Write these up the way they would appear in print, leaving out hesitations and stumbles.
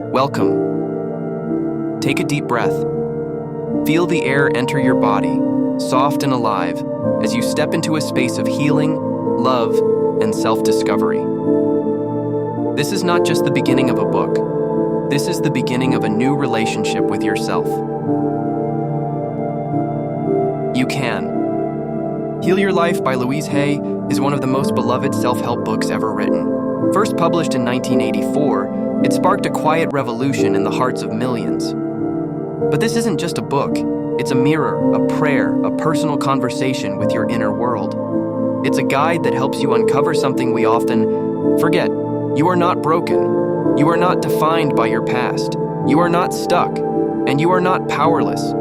Welcome. Take a deep breath. Feel the air enter your body, soft and alive, as you step into a space of healing, love, and self-discovery. This is not just the beginning of a book. This is the beginning of a new relationship with yourself. You Can. Heal Your Life by Louise Hay is one of the most beloved self-help books ever written. First published in 1984, it sparked a quiet revolution in the hearts of millions. But this isn't just a book. It's a mirror, a prayer, a personal conversation with your inner world. It's a guide that helps you uncover something we often forget. You are not broken. You are not defined by your past. You are not stuck. And you are not powerless.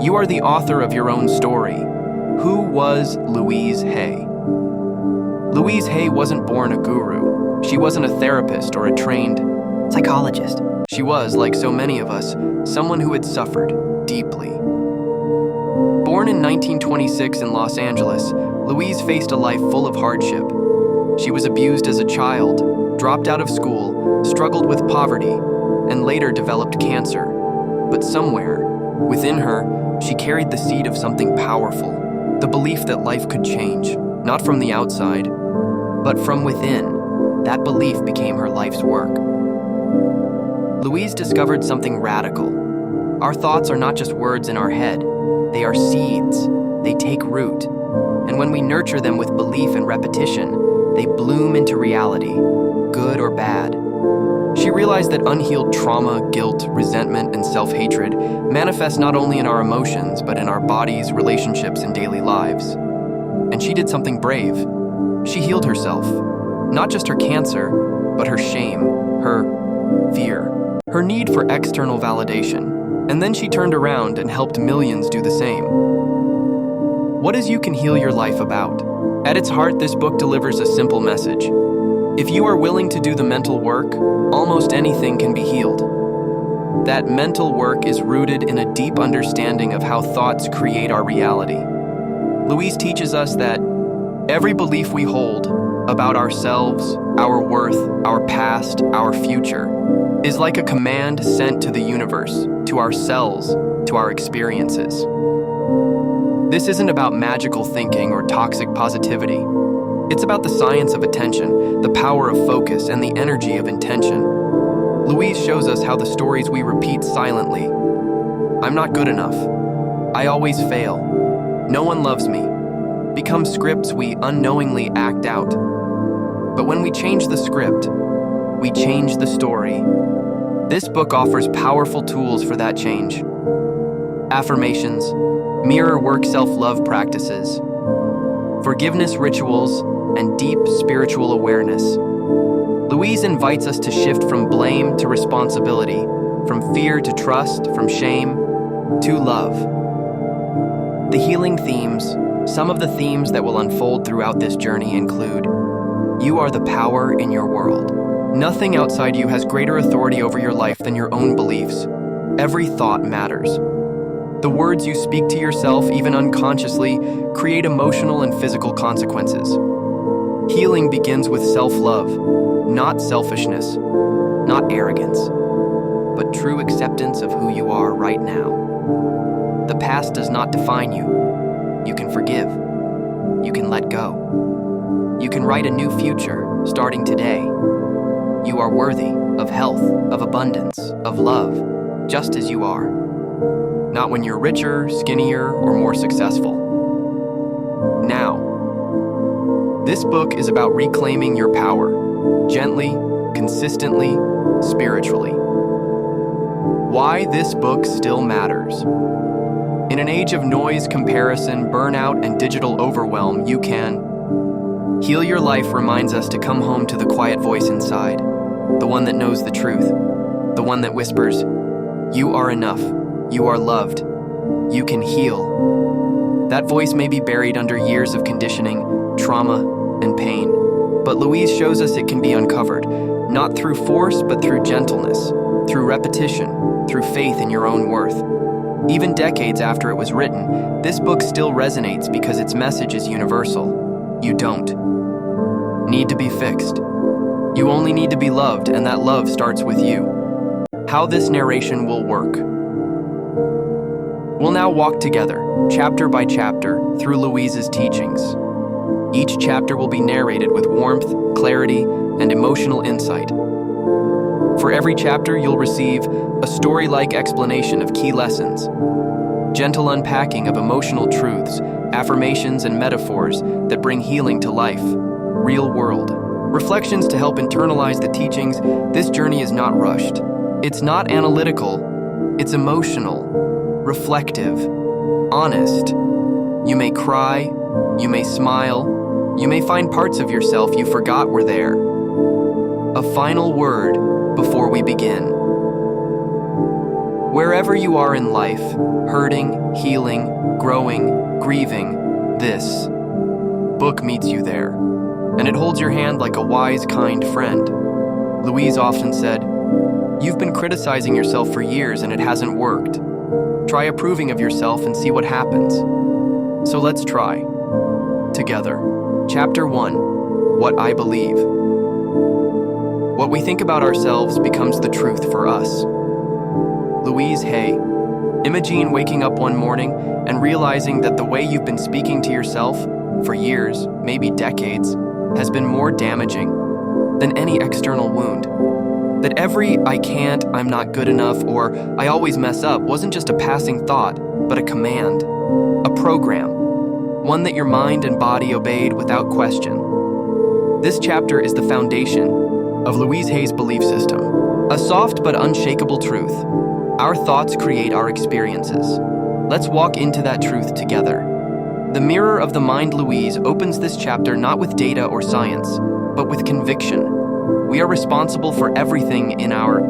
You are the author of your own story. Who was Louise Hay? Louise Hay wasn't born a guru. She wasn't a therapist or a trained psychologist. She was, like so many of us, someone who had suffered deeply. Born in 1926 in Los Angeles, Louise faced a life full of hardship. She was abused as a child, dropped out of school, struggled with poverty, and later developed cancer. But somewhere, within her, she carried the seed of something powerful, the belief that life could change, not from the outside, but from within. That belief became her life's work. Louise discovered something radical. Our thoughts are not just words in our head. They are seeds. They take root. And when we nurture them with belief and repetition, they bloom into reality, good or bad. She realized that unhealed trauma, guilt, resentment, and self-hatred manifest not only in our emotions, but in our bodies, relationships, and daily lives. And she did something brave. She healed herself. Not just her cancer, but her shame, her fear, her need for external validation. And then she turned around and helped millions do the same. What is You Can Heal Your Life about? At its heart, this book delivers a simple message. If you are willing to do the mental work, almost anything can be healed. That mental work is rooted in a deep understanding of how thoughts create our reality. Louise teaches us that every belief we hold about ourselves, our worth, our past, our future, is like a command sent to the universe, to our cells, to our experiences. This isn't about magical thinking or toxic positivity. It's about the science of attention, the power of focus, and the energy of intention. Louise shows us how the stories we repeat silently, I'm not good enough, I always fail, no one loves me, become scripts we unknowingly act out. But when we change the script, we change the story. This book offers powerful tools for that change. Affirmations, mirror work self-love practices, forgiveness rituals, and deep spiritual awareness. Louise invites us to shift from blame to responsibility, from fear to trust, from shame to love. The healing themes, some of the themes that will unfold throughout this journey include: you are the power in your world. Nothing outside you has greater authority over your life than your own beliefs. Every thought matters. The words you speak to yourself, even unconsciously, create emotional and physical consequences. Healing begins with self-love, not selfishness, not arrogance, but true acceptance of who you are right now. The past does not define you. You can forgive. You can let go. You can write a new future, starting today. You are worthy of health, of abundance, of love, just as you are. Not when you're richer, skinnier, or more successful. Now, this book is about reclaiming your power, gently, consistently, spiritually. Why this book still matters. In an age of noise, comparison, burnout, and digital overwhelm, You Can. Heal Your Life reminds us to come home to the quiet voice inside, the one that knows the truth, the one that whispers, you are enough, you are loved, you can heal. That voice may be buried under years of conditioning, trauma, and pain, but Louise shows us it can be uncovered, not through force, but through gentleness, through repetition, through faith in your own worth. Even decades after it was written, this book still resonates because its message is universal. You don't need to be fixed. You only need to be loved, and that love starts with you. how this narration will work. We'll now walk together, chapter by chapter, through Louise's teachings. Each chapter will be narrated with warmth, clarity, and emotional insight. For every chapter, you'll receive a story-like explanation of key lessons, gentle unpacking of emotional truths, affirmations, and metaphors that bring healing to life, real world. Reflections to help internalize the teachings. This journey is not rushed. It's not analytical. It's emotional, reflective, honest. You may cry, you may smile, you may find parts of yourself you forgot were there. A final word before we begin. Wherever you are in life, hurting, healing, growing, grieving, this book meets you there, and it holds your hand like a wise, kind friend. Louise often said, "You've been criticizing yourself for years and it hasn't worked. Try approving of yourself and see what happens." So let's try. Together. Chapter 1, What I Believe. What we think about ourselves becomes the truth for us. Louise Hay. Imagine waking up one morning and realizing that the way you've been speaking to yourself for years, maybe decades, has been more damaging than any external wound. That every "I can't," "I'm not good enough," or "I always mess up" wasn't just a passing thought, but a command, a program, one that your mind and body obeyed without question. This chapter is the foundation of Louise Hay's belief system, a soft but unshakable truth. Our thoughts create our experiences. Let's walk into that truth together. The mirror of the mind. Louise opens this chapter not with data or science, but with conviction. We are responsible for everything in our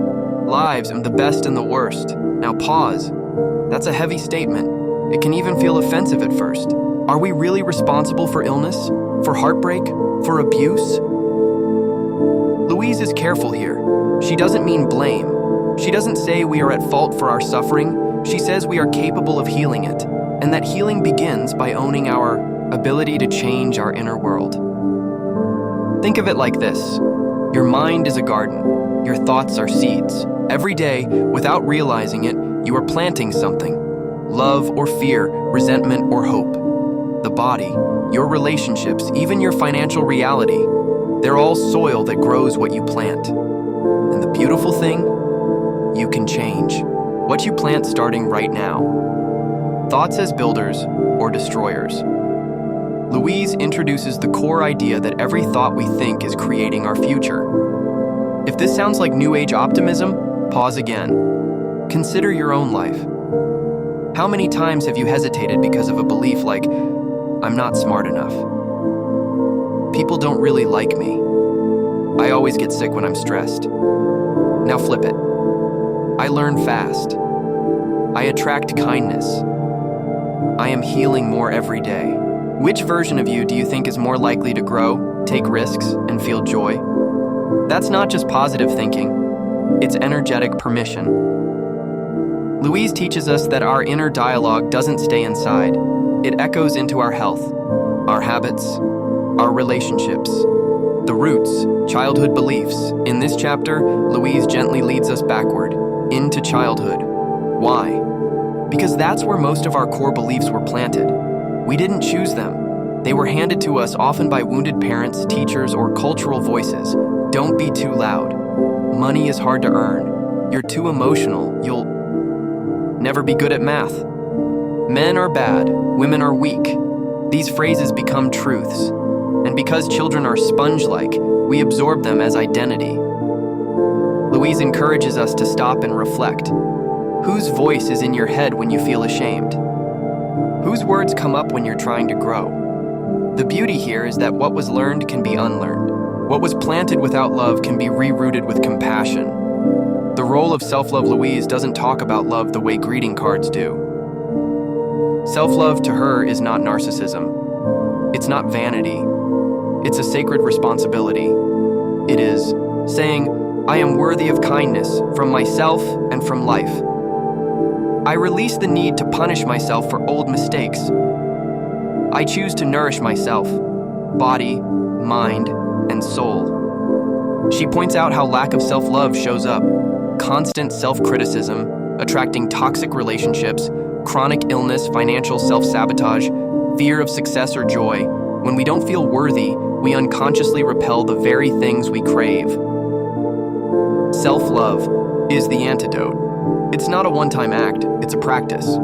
lives, and the best and the worst. Now pause. That's a heavy statement. It can even feel offensive at first. Are we really responsible for illness, for heartbreak, for abuse? Louise is careful here. She doesn't mean blame. She doesn't say we are at fault for our suffering. She says we are capable of healing it, and that healing begins by owning our ability to change our inner world. Think of it like this. Your mind is a garden. Your thoughts are seeds. Every day, without realizing it, you are planting something. Love or fear, resentment or hope. The body, your relationships, even your financial reality, they're all soil that grows what you plant. And the beautiful thing, you can change what you plant starting right now. Thoughts as builders or destroyers. Louise introduces the core idea that every thought we think is creating our future. If this sounds like New Age optimism, pause again. Consider your own life. How many times have you hesitated because of a belief like, "I'm not smart enough. People don't really like me. I always get sick when I'm stressed." Now flip it. "I learn fast. I attract kindness. I am healing more every day." Which version of you do you think is more likely to grow, take risks, and feel joy? That's not just positive thinking. It's energetic permission. Louise teaches us that our inner dialogue doesn't stay inside. It echoes into our health, our habits, our relationships, the roots, childhood beliefs. In this chapter, Louise gently leads us backward, into childhood. Why? Because that's where most of our core beliefs were planted. We didn't choose them. They were handed to us often by wounded parents, teachers, or cultural voices. Don't be too loud. Money is hard to earn. You're too emotional. You'll never be good at math. Men are bad. Women are weak. These phrases become truths. And because children are sponge-like, we absorb them as identity. Louise encourages us to stop and reflect. Whose voice is in your head when you feel ashamed? Whose words come up when you're trying to grow? The beauty here is that what was learned can be unlearned. What was planted without love can be rerouted with compassion. The role of self-love. Louise doesn't talk about love the way greeting cards do. Self-love to her is not narcissism. It's not vanity. It's a sacred responsibility. It is saying, "I am worthy of kindness from myself and from life. I release the need to punish myself for old mistakes. I choose to nourish myself, body, mind, and soul." She points out how lack of self-love shows up. constant self-criticism, attracting toxic relationships, chronic illness, financial self-sabotage, fear of success or joy. When we don't feel worthy, we unconsciously repel the very things we crave. Self-love is the antidote. It's not a one-time act, it's a practice.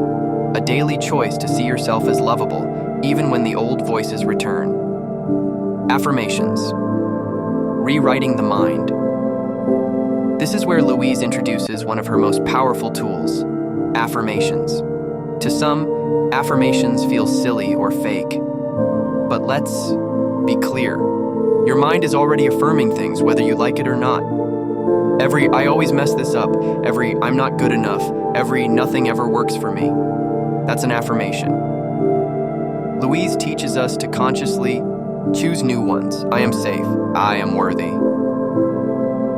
A daily choice to see yourself as lovable, even when the old voices return. Affirmations. Rewriting the mind. This is where Louise introduces one of her most powerful tools, affirmations. To some, affirmations feel silly or fake. But let's be clear. Your mind is already affirming things whether you like it or not. Every "I always mess this up," every "I'm not good enough," every "nothing ever works for me." That's an affirmation. Louise teaches us to consciously choose new ones. I am safe. I am worthy.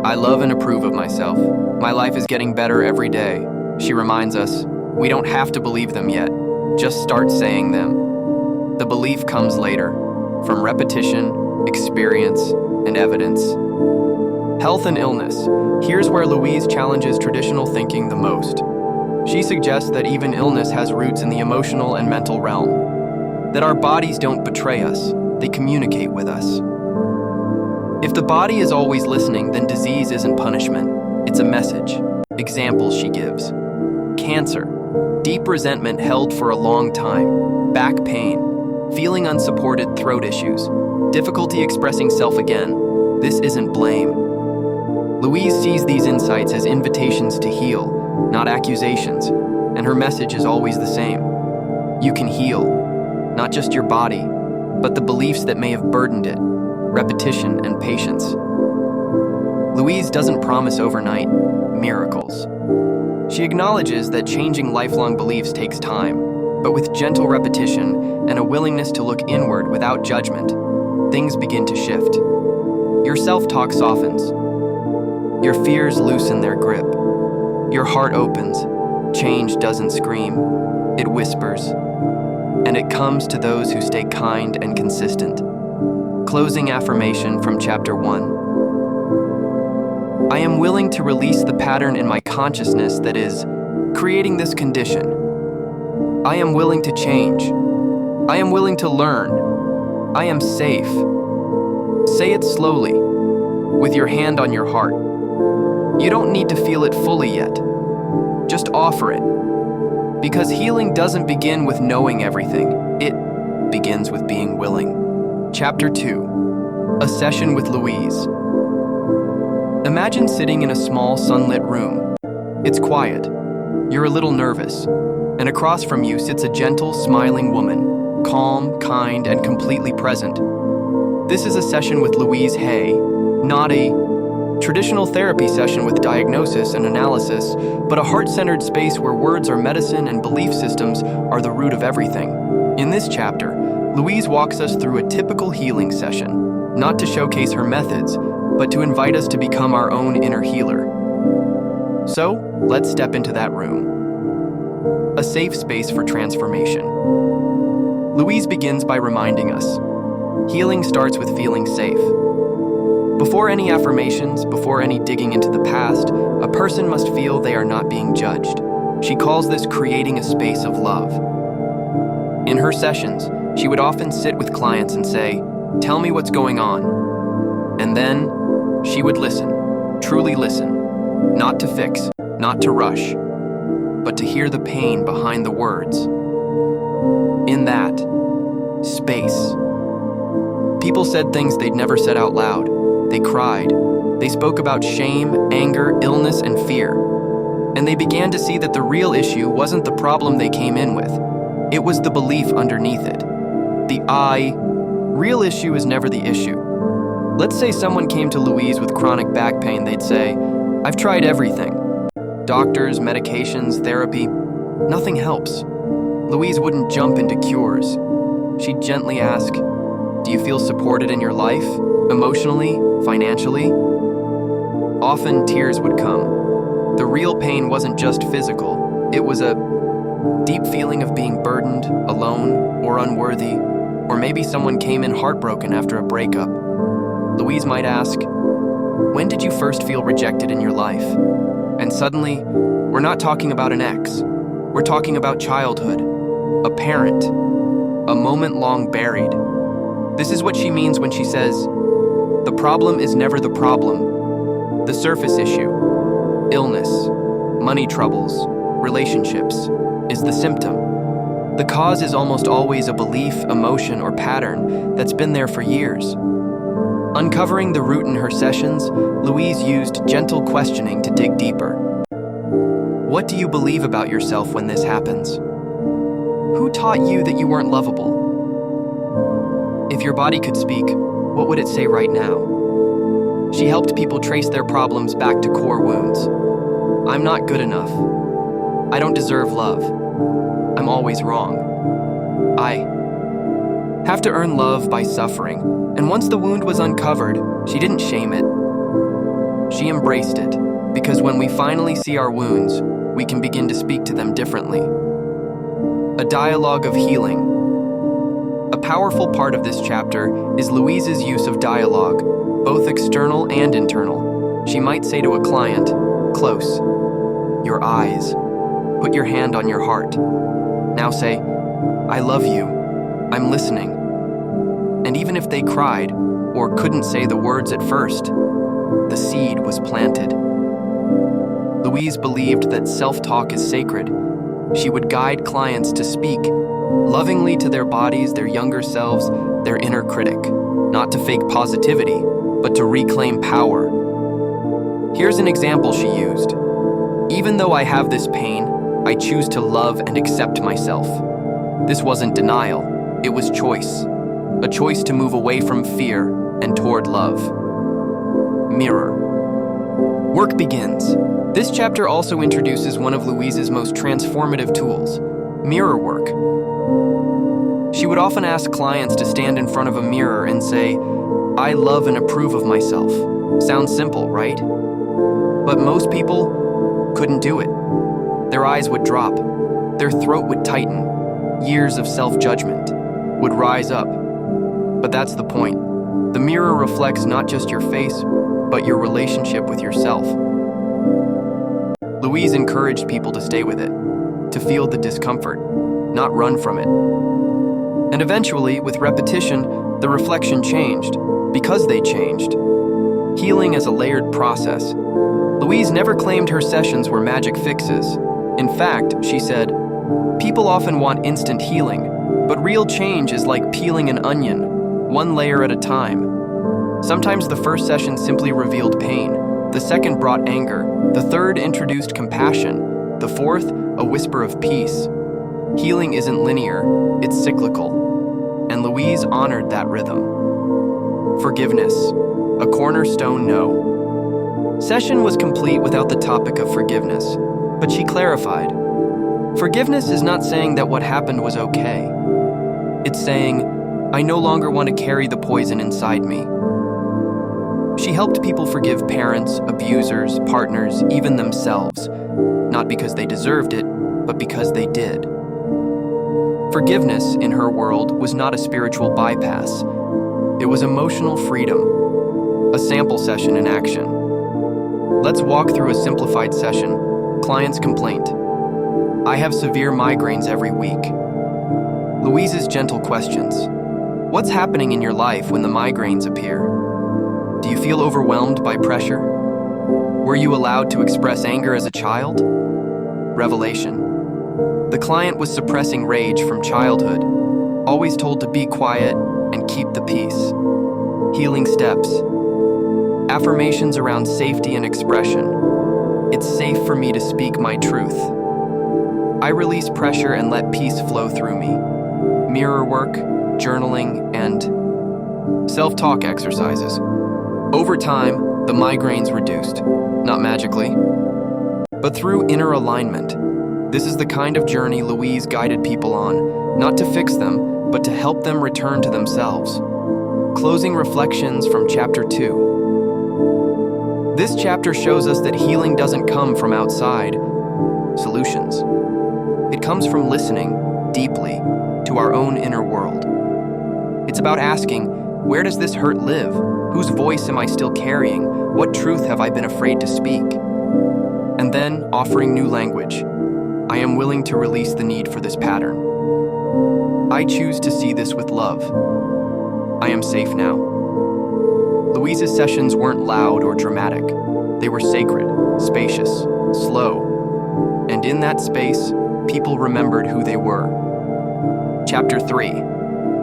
I love and approve of myself. My life is getting better every day. She reminds us, we don't have to believe them yet. Just start saying them. The belief comes later, from repetition, experience, and evidence. Health and illness. Here's where Louise challenges traditional thinking the most. She suggests that even illness has roots in the emotional and mental realm. That our bodies don't betray us, they communicate with us. If the body is always listening, then disease isn't punishment, it's a message. Examples she gives. Cancer. Deep resentment held for a long time. Back pain. Feeling unsupported throat issues. Difficulty expressing self again. This isn't blame. Louise sees these insights as invitations to heal, not accusations, and her message is always the same. You can heal, not just your body, but the beliefs that may have burdened it, repetition and patience. Louise doesn't promise overnight miracles. She acknowledges that changing lifelong beliefs takes time, but with gentle repetition and a willingness to look inward without judgment, things begin to shift. Your self-talk softens. Your fears loosen their grip. Your heart opens. Change doesn't scream, it whispers. And it comes to those who stay kind and consistent. Closing affirmation from Chapter 1. I am willing to release the pattern in my consciousness that is creating this condition. I am willing to change. I am willing to learn. I am safe. Say it slowly, with your hand on your heart. You don't need to feel it fully yet. Just offer it. Because healing doesn't begin with knowing everything. It begins with being willing. Chapter 2. A Session with Louise. Imagine sitting in a small sunlit room. It's quiet. You're a little nervous. And across from you sits a gentle, smiling woman, calm, kind, and completely present. This is a session with Louise Hay, not a traditional therapy session with diagnosis and analysis, but a heart-centered space where words are medicine and belief systems are the root of everything. In this chapter, Louise walks us through a typical healing session, not to showcase her methods, but to invite us to become our own inner healer. So, let's step into that room. A safe space for transformation. Louise begins by reminding us, healing starts with feeling safe. Before any affirmations, before any digging into the past, a person must feel they are not being judged. She calls this creating a space of love. In her sessions, she would often sit with clients and say, "Tell me what's going on." And then, she would listen, truly listen, not to fix, not to rush, but to hear the pain behind the words. In that space, people said things they'd never said out loud. They cried. They spoke about shame, anger, illness, and fear. And they began to see that the real issue wasn't the problem they came in with. It was the belief underneath it. The real issue is never the issue. Let's say someone came to Louise with chronic back pain, they'd say, "I've tried everything. Doctors, medications, therapy, nothing helps." Louise wouldn't jump into cures. She'd gently ask, "Do you feel supported in your life? Emotionally? Financially?" Often tears would come. The real pain wasn't just physical. It was a deep feeling of being burdened, alone, or unworthy, or maybe someone came in heartbroken after a breakup. Louise might ask, "When did you first feel rejected in your life?" And suddenly, we're not talking about an ex. We're talking about childhood, a parent, a moment long buried. This is what she means when she says, "The problem is never the problem. The surface issue, illness, money troubles, relationships, is the symptom. The cause is almost always a belief, emotion, or pattern that's been there for years." Uncovering the root in her sessions, Louise used gentle questioning to dig deeper. What do you believe about yourself when this happens? Who taught you that you weren't lovable? If your body could speak, what would it say right now? She helped people trace their problems back to core wounds. I'm not good enough. I don't deserve love. I'm always wrong. I have to earn love by suffering. And once the wound was uncovered, she didn't shame it. She embraced it, because when we finally see our wounds, we can begin to speak to them differently. A dialogue of healing. A powerful part of this chapter is Louise's use of dialogue, both external and internal. She might say to a client, "Close. Your eyes. Put your hand on your heart. Now say, 'I love you. I'm listening.'" And even if they cried or couldn't say the words at first, the seed was planted. Louise believed that self-talk is sacred. She would guide clients to speak lovingly to their bodies, their younger selves, their inner critic, not to fake positivity, but to reclaim power. Here's an example she used. "Even though I have this pain, I choose to love and accept myself." This wasn't denial, it was choice. A choice to move away from fear and toward love. Mirror. Work begins. This chapter also introduces one of Louise's most transformative tools, mirror work. She would often ask clients to stand in front of a mirror and say, "I love and approve of myself." Sounds simple, right? But most people couldn't do it. Their eyes would drop, their throat would tighten, years of self-judgment would rise up. But that's the point. The mirror reflects not just your face, but your relationship with yourself. Louise encouraged people to stay with it, to feel the discomfort, not run from it. And eventually, with repetition, the reflection changed, because they changed. Healing as a layered process. Louise never claimed her sessions were magic fixes. In fact, she said, "People often want instant healing, but real change is like peeling an onion, one layer at a time. Sometimes the first session simply revealed pain, the second brought anger, the third introduced compassion, the fourth, a whisper of peace. Healing isn't linear, it's cyclical." And Louise honored that rhythm. Forgiveness, a cornerstone no. Session was complete without the topic of forgiveness, but she clarified. Forgiveness is not saying that what happened was okay. It's saying, "I no longer want to carry the poison inside me." She helped people forgive parents, abusers, partners, even themselves, not because they deserved it, but because they did. Forgiveness, in her world, was not a spiritual bypass. It was emotional freedom, a sample session in action. Let's walk through a simplified session. Client's complaint. "I have severe migraines every week." Louise's gentle questions. What's happening in your life when the migraines appear? Do you feel overwhelmed by pressure? Were you allowed to express anger as a child? Revelation. The client was suppressing rage from childhood, always told to be quiet and keep the peace. Healing steps. Affirmations around safety and expression. It's safe for me to speak my truth. I release pressure and let peace flow through me. Mirror work, journaling, and self-talk exercises. Over time, the migraines reduced, not magically, but through inner alignment. This is the kind of journey Louise guided people on, not to fix them, but to help them return to themselves. Closing reflections from Chapter 2. This chapter shows us that healing doesn't come from outside solutions. It comes from listening deeply to our own inner world. It's about asking, where does this hurt live? Whose voice am I still carrying? What truth have I been afraid to speak? And then, offering new language, I am willing to release the need for this pattern. I choose to see this with love. I am safe now. Louise's sessions weren't loud or dramatic. They were sacred, spacious, slow. And in that space, people remembered who they were. Chapter 3.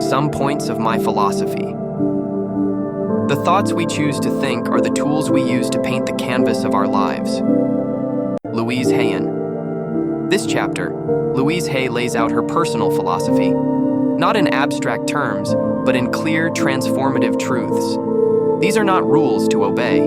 Some Points of My Philosophy. The thoughts we choose to think are the tools we use to paint the canvas of our lives. Louise Hay. This chapter, Louise Hay lays out her personal philosophy, not in abstract terms, but in clear, transformative truths. These are not rules to obey.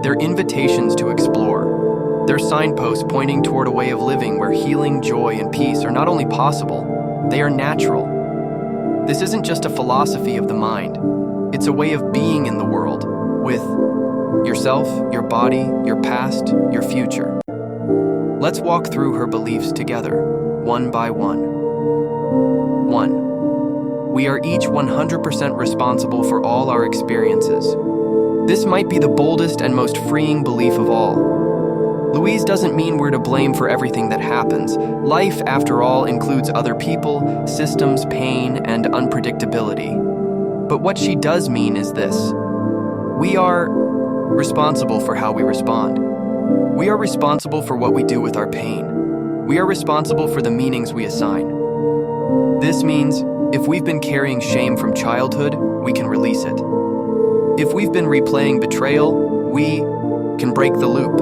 They're invitations to explore. They're signposts pointing toward a way of living where healing, joy, and peace are not only possible, they are natural. This isn't just a philosophy of the mind. It's a way of being in the world, with yourself, your body, your past, your future. Let's walk through her beliefs together, one by one. 1. We are each 100% responsible for all our experiences. This might be the boldest and most freeing belief of all. Louise doesn't mean we're to blame for everything that happens. Life, after all, includes other people, systems, pain, and unpredictability. But what she does mean is this: we are responsible for how we respond. We are responsible for what we do with our pain. We are responsible for the meanings we assign. This means if we've been carrying shame from childhood, we can release it. If we've been replaying betrayal, we can break the loop.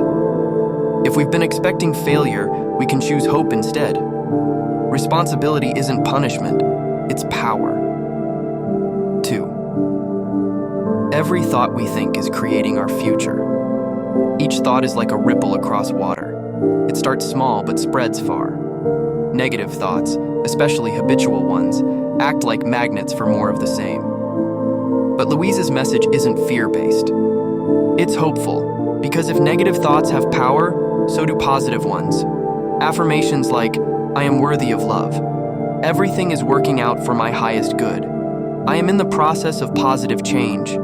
If we've been expecting failure, we can choose hope instead. Responsibility isn't punishment, it's power. 2. Every thought we think is creating our future. Each thought is like a ripple across water. It starts small but spreads far. Negative thoughts, especially habitual ones, act like magnets for more of the same. But Louise's message isn't fear-based. It's hopeful, because if negative thoughts have power, so do positive ones. Affirmations like, I am worthy of love. Everything is working out for my highest good. I am in the process of positive change.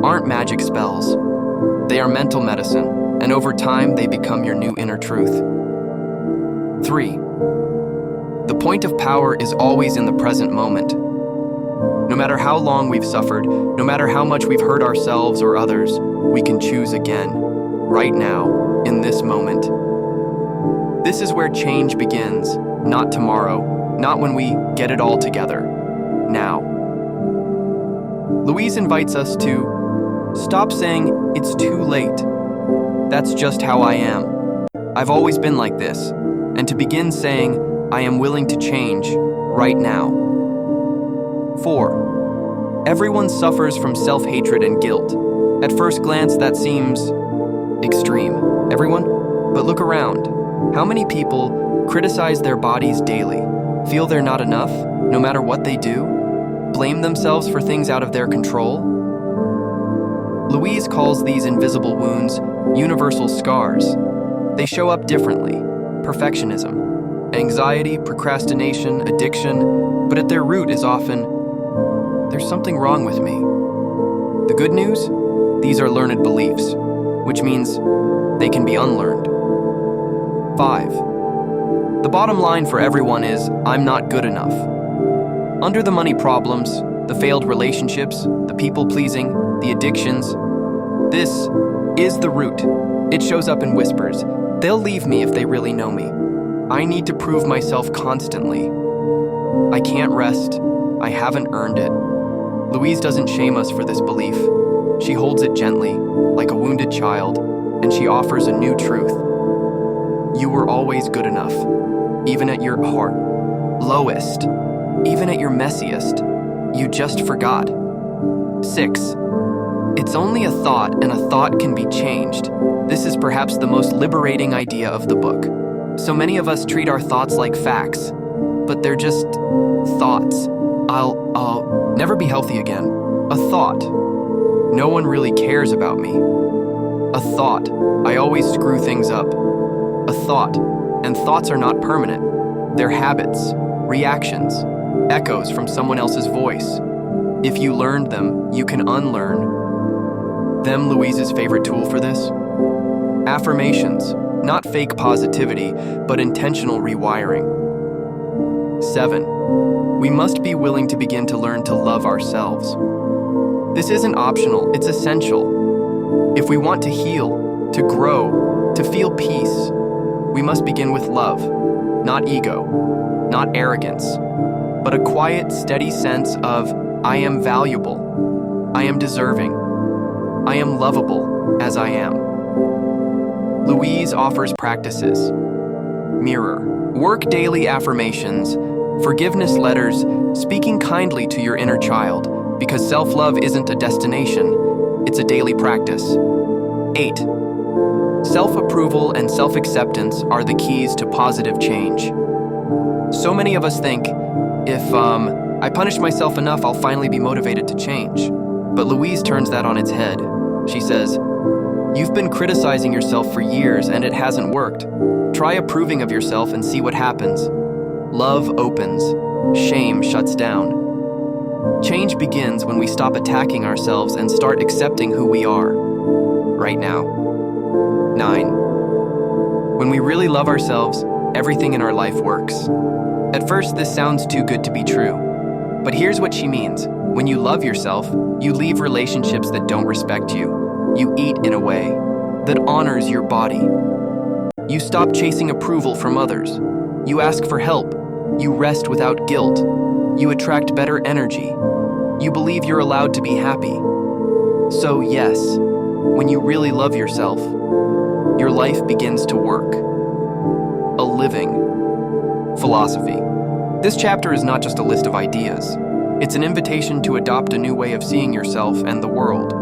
Aren't magic spells. They are mental medicine, and over time they become your new inner truth. 3. The point of power is always in the present moment. No matter how long we've suffered, no matter how much we've hurt ourselves or others, we can choose again, right now, in this moment. This is where change begins, not tomorrow, not when we get it all together. Now. Louise invites us to stop saying, it's too late. That's just how I am. I've always been like this. And to begin saying, I am willing to change, right now. 4. Everyone suffers from self-hatred and guilt. At first glance, that seems extreme. Everyone? But look around. How many people criticize their bodies daily, feel they're not enough, no matter what they do, blame themselves for things out of their control? Louise calls these invisible wounds universal scars. They show up differently: perfectionism, anxiety, procrastination, addiction, but at their root is often, there's something wrong with me. The good news? These are learned beliefs, which means they can be unlearned. 5. The bottom line for everyone is, I'm not good enough. Under the money problems, the failed relationships, the people-pleasing, the addictions, this is the root. It shows up in whispers. They'll leave me if they really know me. I need to prove myself constantly. I can't rest. I haven't earned it. Louise doesn't shame us for this belief. She holds it gently, like a wounded child, and she offers a new truth. You were always good enough, even at your lowest, even at your messiest. You just forgot. 6. It's only a thought, and a thought can be changed. This is perhaps the most liberating idea of the book. So many of us treat our thoughts like facts, but they're just thoughts. I'll never be healthy again. A thought. No one really cares about me. A thought. I always screw things up. A thought. And thoughts are not permanent. They're habits, reactions, echoes from someone else's voice. If you learned them, you can unlearn them. Louise's favorite tool for this? Affirmations. Not fake positivity, but intentional rewiring. 7. We must be willing to begin to learn to love ourselves. This isn't optional, it's essential. If we want to heal, to grow, to feel peace, we must begin with love, not ego, not arrogance, but a quiet, steady sense of, I am valuable, I am deserving, I am lovable as I am. Louise offers practices. Mirror. Work daily affirmations, forgiveness letters, speaking kindly to your inner child, because self-love isn't a destination, it's a daily practice. 8. Self-approval and self-acceptance are the keys to positive change. So many of us think, if I punish myself enough, I'll finally be motivated to change. But Louise turns that on its head. She says, you've been criticizing yourself for years and it hasn't worked. Try approving of yourself and see what happens. Love opens, shame shuts down. Change begins when we stop attacking ourselves and start accepting who we are, right now. 9. When we really love ourselves, everything in our life works. At first, this sounds too good to be true. But here's what she means. When you love yourself, you leave relationships that don't respect you. You eat in a way that honors your body. You stop chasing approval from others. You ask for help. You rest without guilt. You attract better energy. You believe you're allowed to be happy. So yes, when you really love yourself, your life begins to work. A living philosophy. This chapter is not just a list of ideas. It's an invitation to adopt a new way of seeing yourself and the world.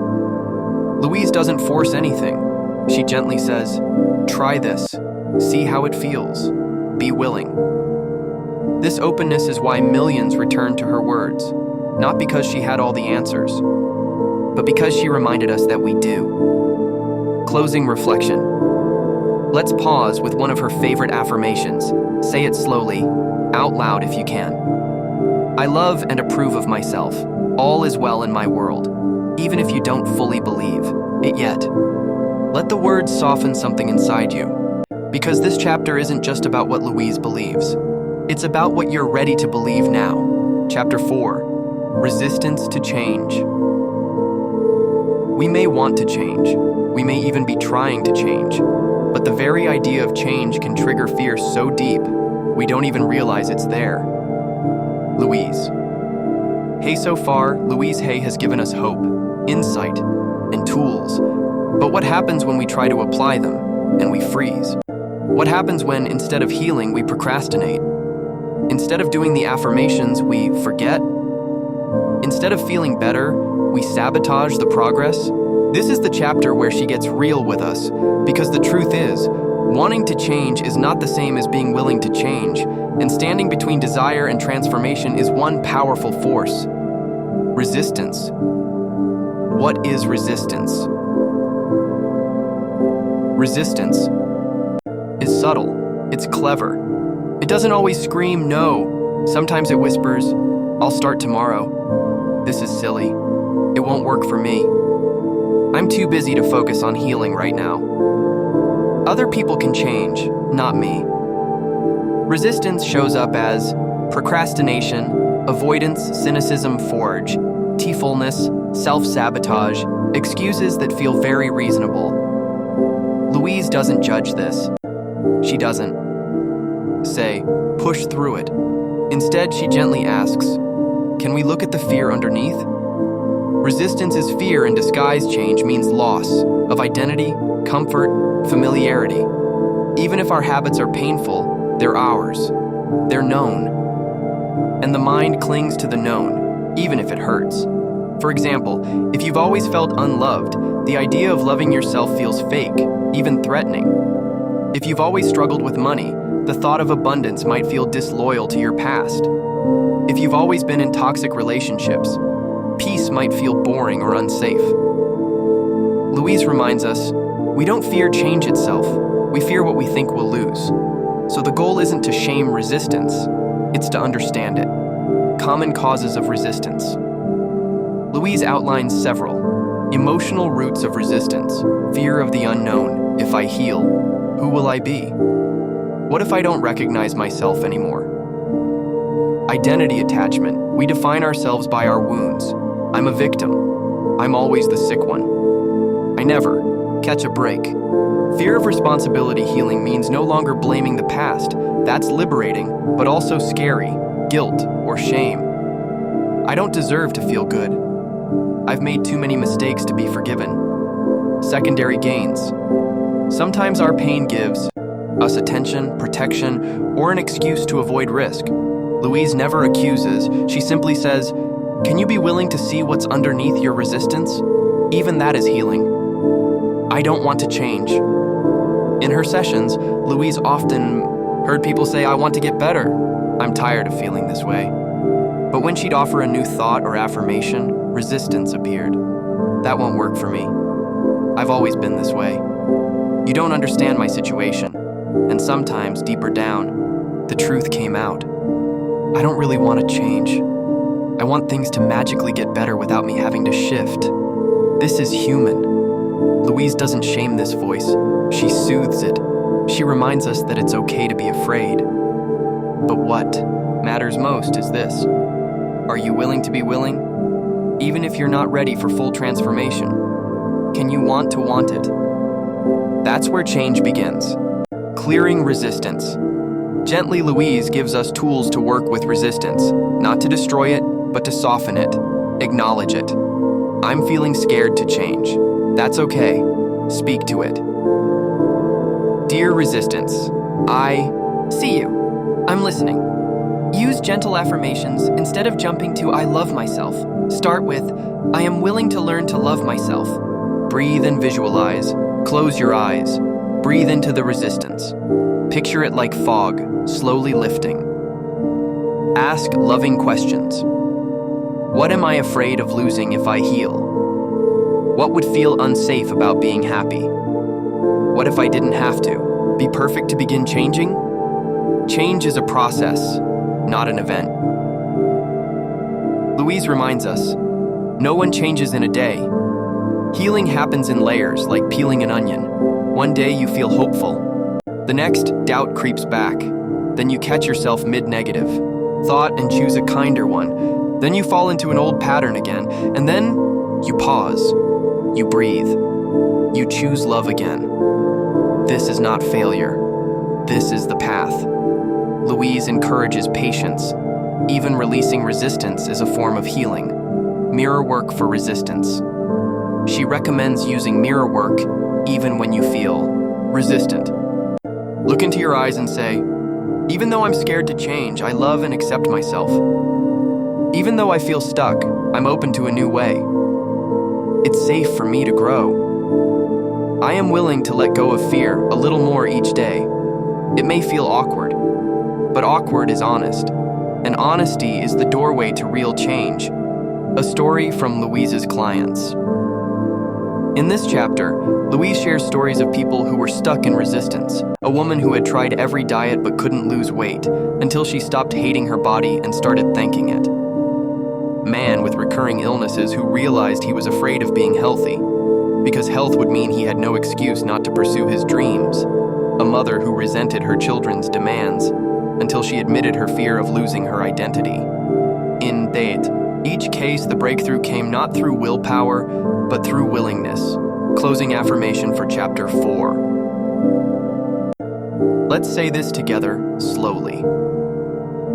Louise doesn't force anything. She gently says, try this, see how it feels, be willing. This openness is why millions return to her words, not because she had all the answers, but because she reminded us that we do. Closing reflection. Let's pause with one of her favorite affirmations. Say it slowly, out loud if you can. I love and approve of myself. All is well in my world, even if you don't fully believe it yet. Let the words soften something inside you, because this chapter isn't just about what Louise believes. It's about what you're ready to believe now. Chapter 4, Resistance to Change. We may want to change. We may even be trying to change. But the very idea of change can trigger fear so deep, we don't even realize it's there. Louise. Hey, so far, Louise Hay has given us hope, insight, and tools. But what happens when we try to apply them and we freeze? What happens when, instead of healing, we procrastinate? Instead of doing the affirmations, we forget? Instead of feeling better, we sabotage the progress? This is the chapter where she gets real with us, because the truth is, wanting to change is not the same as being willing to change, and standing between desire and transformation is one powerful force. Resistance. What is resistance? Resistance is subtle. It's clever. It doesn't always scream no. Sometimes it whispers, I'll start tomorrow. This is silly. It won't work for me. I'm too busy to focus on healing right now. Other people can change, not me. Resistance shows up as procrastination, avoidance, cynicism, forge, tearfulness, self-sabotage, excuses that feel very reasonable. Louise doesn't judge this. She doesn't say, push through it. Instead, she gently asks, can we look at the fear underneath? Resistance is fear in disguise. Change means loss of identity, comfort, familiarity. Even if our habits are painful, they're ours. They're known. And the mind clings to the known, even if it hurts. For example, if you've always felt unloved, the idea of loving yourself feels fake, even threatening. If you've always struggled with money, the thought of abundance might feel disloyal to your past. If you've always been in toxic relationships, peace might feel boring or unsafe. Louise reminds us, we don't fear change itself, we fear what we think we'll lose. So the goal isn't to shame resistance, it's to understand it. Common causes of resistance. Louise outlines several. Emotional roots of resistance, fear of the unknown, if I heal. Who will I be? What if I don't recognize myself anymore? Identity attachment. We define ourselves by our wounds. I'm a victim. I'm always the sick one. I never catch a break. Fear of responsibility healing means no longer blaming the past. That's liberating, but also scary. Guilt or shame. I don't deserve to feel good. I've made too many mistakes to be forgiven. Secondary gains. Sometimes our pain gives us attention, protection, or an excuse to avoid risk. Louise never accuses. She simply says, "Can you be willing to see what's underneath your resistance?" Even that is healing. I don't want to change. In her sessions, Louise often heard people say, "I want to get better. I'm tired of feeling this way." But when she'd offer a new thought or affirmation, resistance appeared. That won't work for me. I've always been this way. You don't understand my situation. And sometimes, deeper down, the truth came out. I don't really want to change. I want things to magically get better without me having to shift. This is human. Louise doesn't shame this voice. She soothes it. She reminds us that it's okay to be afraid. But what matters most is this. Are you willing to be willing? Even if you're not ready for full transformation, can you want to want it? That's where change begins. Clearing resistance. Gently, Louise gives us tools to work with resistance, not to destroy it, but to soften it, acknowledge it. I'm feeling scared to change. That's okay. Speak to it. Dear resistance, I see you. I'm listening. Use gentle affirmations instead of jumping to I love myself. Start with I am willing to learn to love myself. Breathe and visualize. Close your eyes. Breathe into the resistance. Picture it like fog, slowly lifting. Ask loving questions. What am I afraid of losing if I heal? What would feel unsafe about being happy? What if I didn't have to? Be perfect to begin changing? Change is a process, not an event. Louise reminds us, no one changes in a day. Healing happens in layers, like peeling an onion. One day you feel hopeful. The next, doubt creeps back. Then you catch yourself mid-negative thought and choose a kinder one. Then you fall into an old pattern again, and then you pause. You breathe. You choose love again. This is not failure. This is the path. Louise encourages patience. Even releasing resistance is a form of healing. Mirror work for resistance. She recommends using mirror work even when you feel resistant. Look into your eyes and say, even though I'm scared to change, I love and accept myself. Even though I feel stuck, I'm open to a new way. It's safe for me to grow. I am willing to let go of fear a little more each day. It may feel awkward, but awkward is honest, and honesty is the doorway to real change. A story from Louise's clients. In this chapter, Louise shares stories of people who were stuck in resistance. A woman who had tried every diet but couldn't lose weight until she stopped hating her body and started thanking it. Man with recurring illnesses who realized he was afraid of being healthy because health would mean he had no excuse not to pursue his dreams. A mother who resented her children's demands until she admitted her fear of losing her identity. In each case, the breakthrough came not through willpower, but through willingness. Closing affirmation for chapter 4. Let's say this together, slowly.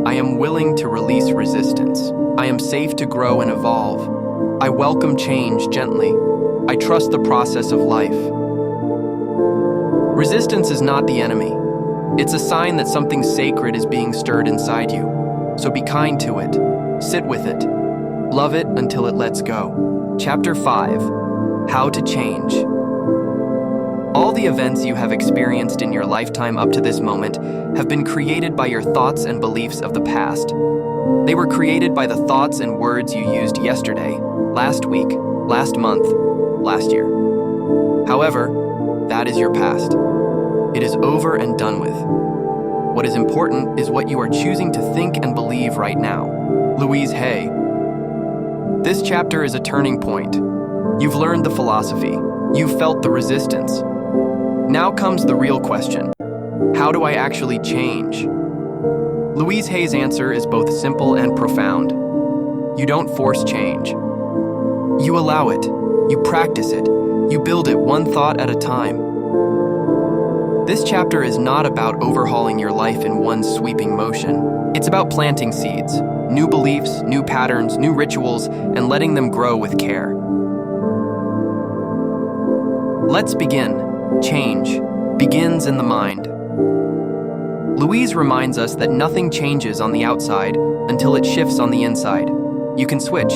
I am willing to release resistance. I am safe to grow and evolve. I welcome change gently. I trust the process of life. Resistance is not the enemy. It's a sign that something sacred is being stirred inside you. So be kind to it. Sit with it. Love it until it lets go. Chapter 5. How to change. All the events you have experienced in your lifetime up to this moment have been created by your thoughts and beliefs of the past. They were created by the thoughts and words you used yesterday, last week, last month, last year. However, that is your past. It is over and done with. What is important is what you are choosing to think and believe right now. Louise Hay. This chapter is a turning point. You've learned the philosophy. You've felt the resistance. Now comes the real question. How do I actually change? Louise Hay's answer is both simple and profound. You don't force change. You allow it. You practice it. You build it one thought at a time. This chapter is not about overhauling your life in one sweeping motion. It's about planting seeds, new beliefs, new patterns, new rituals, and letting them grow with care. Let's begin. Change begins in the mind. Louise reminds us that nothing changes on the outside until it shifts on the inside. You can switch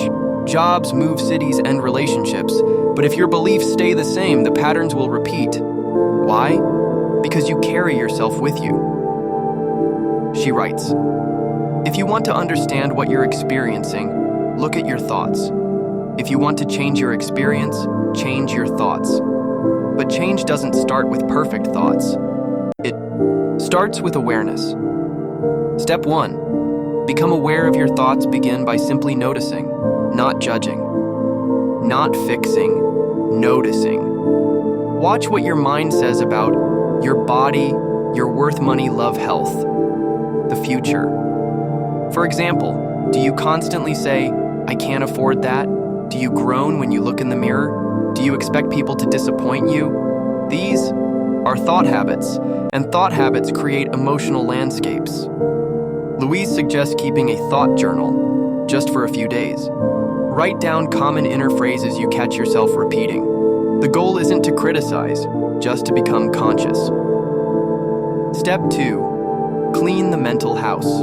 jobs, move cities, end relationships, but if your beliefs stay the same, the patterns will repeat. Why? Because you carry yourself with you. She writes, if you want to understand what you're experiencing, look at your thoughts. If you want to change your experience, change your thoughts. But change doesn't start with perfect thoughts. It starts with awareness. Step 1. Become aware of your thoughts. Begin by simply noticing, not judging, not fixing, noticing. Watch what your mind says about your body, your worth, money, love, health, the future. For example, do you constantly say, I can't afford that? Do you groan when you look in the mirror? Do you expect people to disappoint you? These are thought habits, and thought habits create emotional landscapes. Louise suggests keeping a thought journal, just for a few days. Write down common inner phrases you catch yourself repeating. The goal isn't to criticize, just to become conscious. Step 2. Clean the mental house.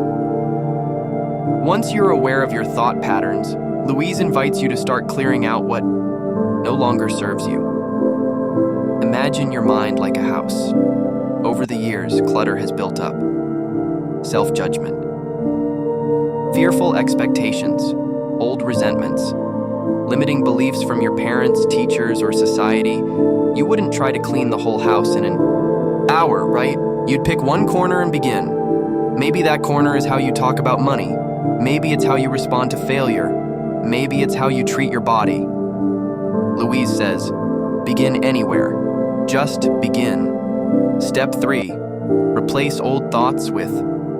Once you're aware of your thought patterns, Louise invites you to start clearing out what no longer serves you. Imagine your mind like a house. Over the years, clutter has built up. Self-judgment, fearful expectations, old resentments, limiting beliefs from your parents, teachers, or society. You wouldn't try to clean the whole house in an hour, right? You'd pick one corner and begin. Maybe that corner is how you talk about money. Maybe it's how you respond to failure. Maybe it's how you treat your body. Louise says, begin anywhere. Just begin. Step 3. Replace old thoughts with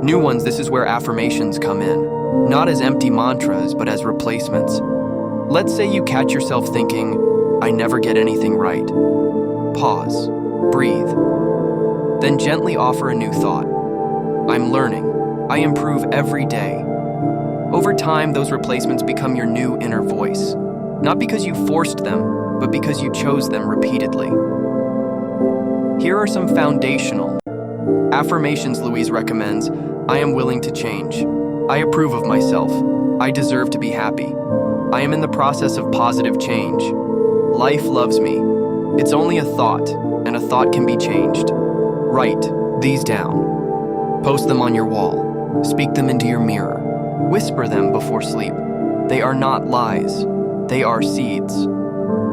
new ones. This is where affirmations come in. Not as empty mantras, but as replacements. Let's say you catch yourself thinking, I never get anything right. Pause. Breathe. Then gently offer a new thought. I'm learning. I improve every day. Over time, those replacements become your new inner voice. Not because you forced them, but because you chose them repeatedly. Here are some foundational affirmations Louise recommends. I am willing to change. I approve of myself. I deserve to be happy. I am in the process of positive change. Life loves me. It's only a thought, and a thought can be changed. Write these down. Post them on your wall. Speak them into your mirror. Whisper them before sleep. They are not lies. They are seeds.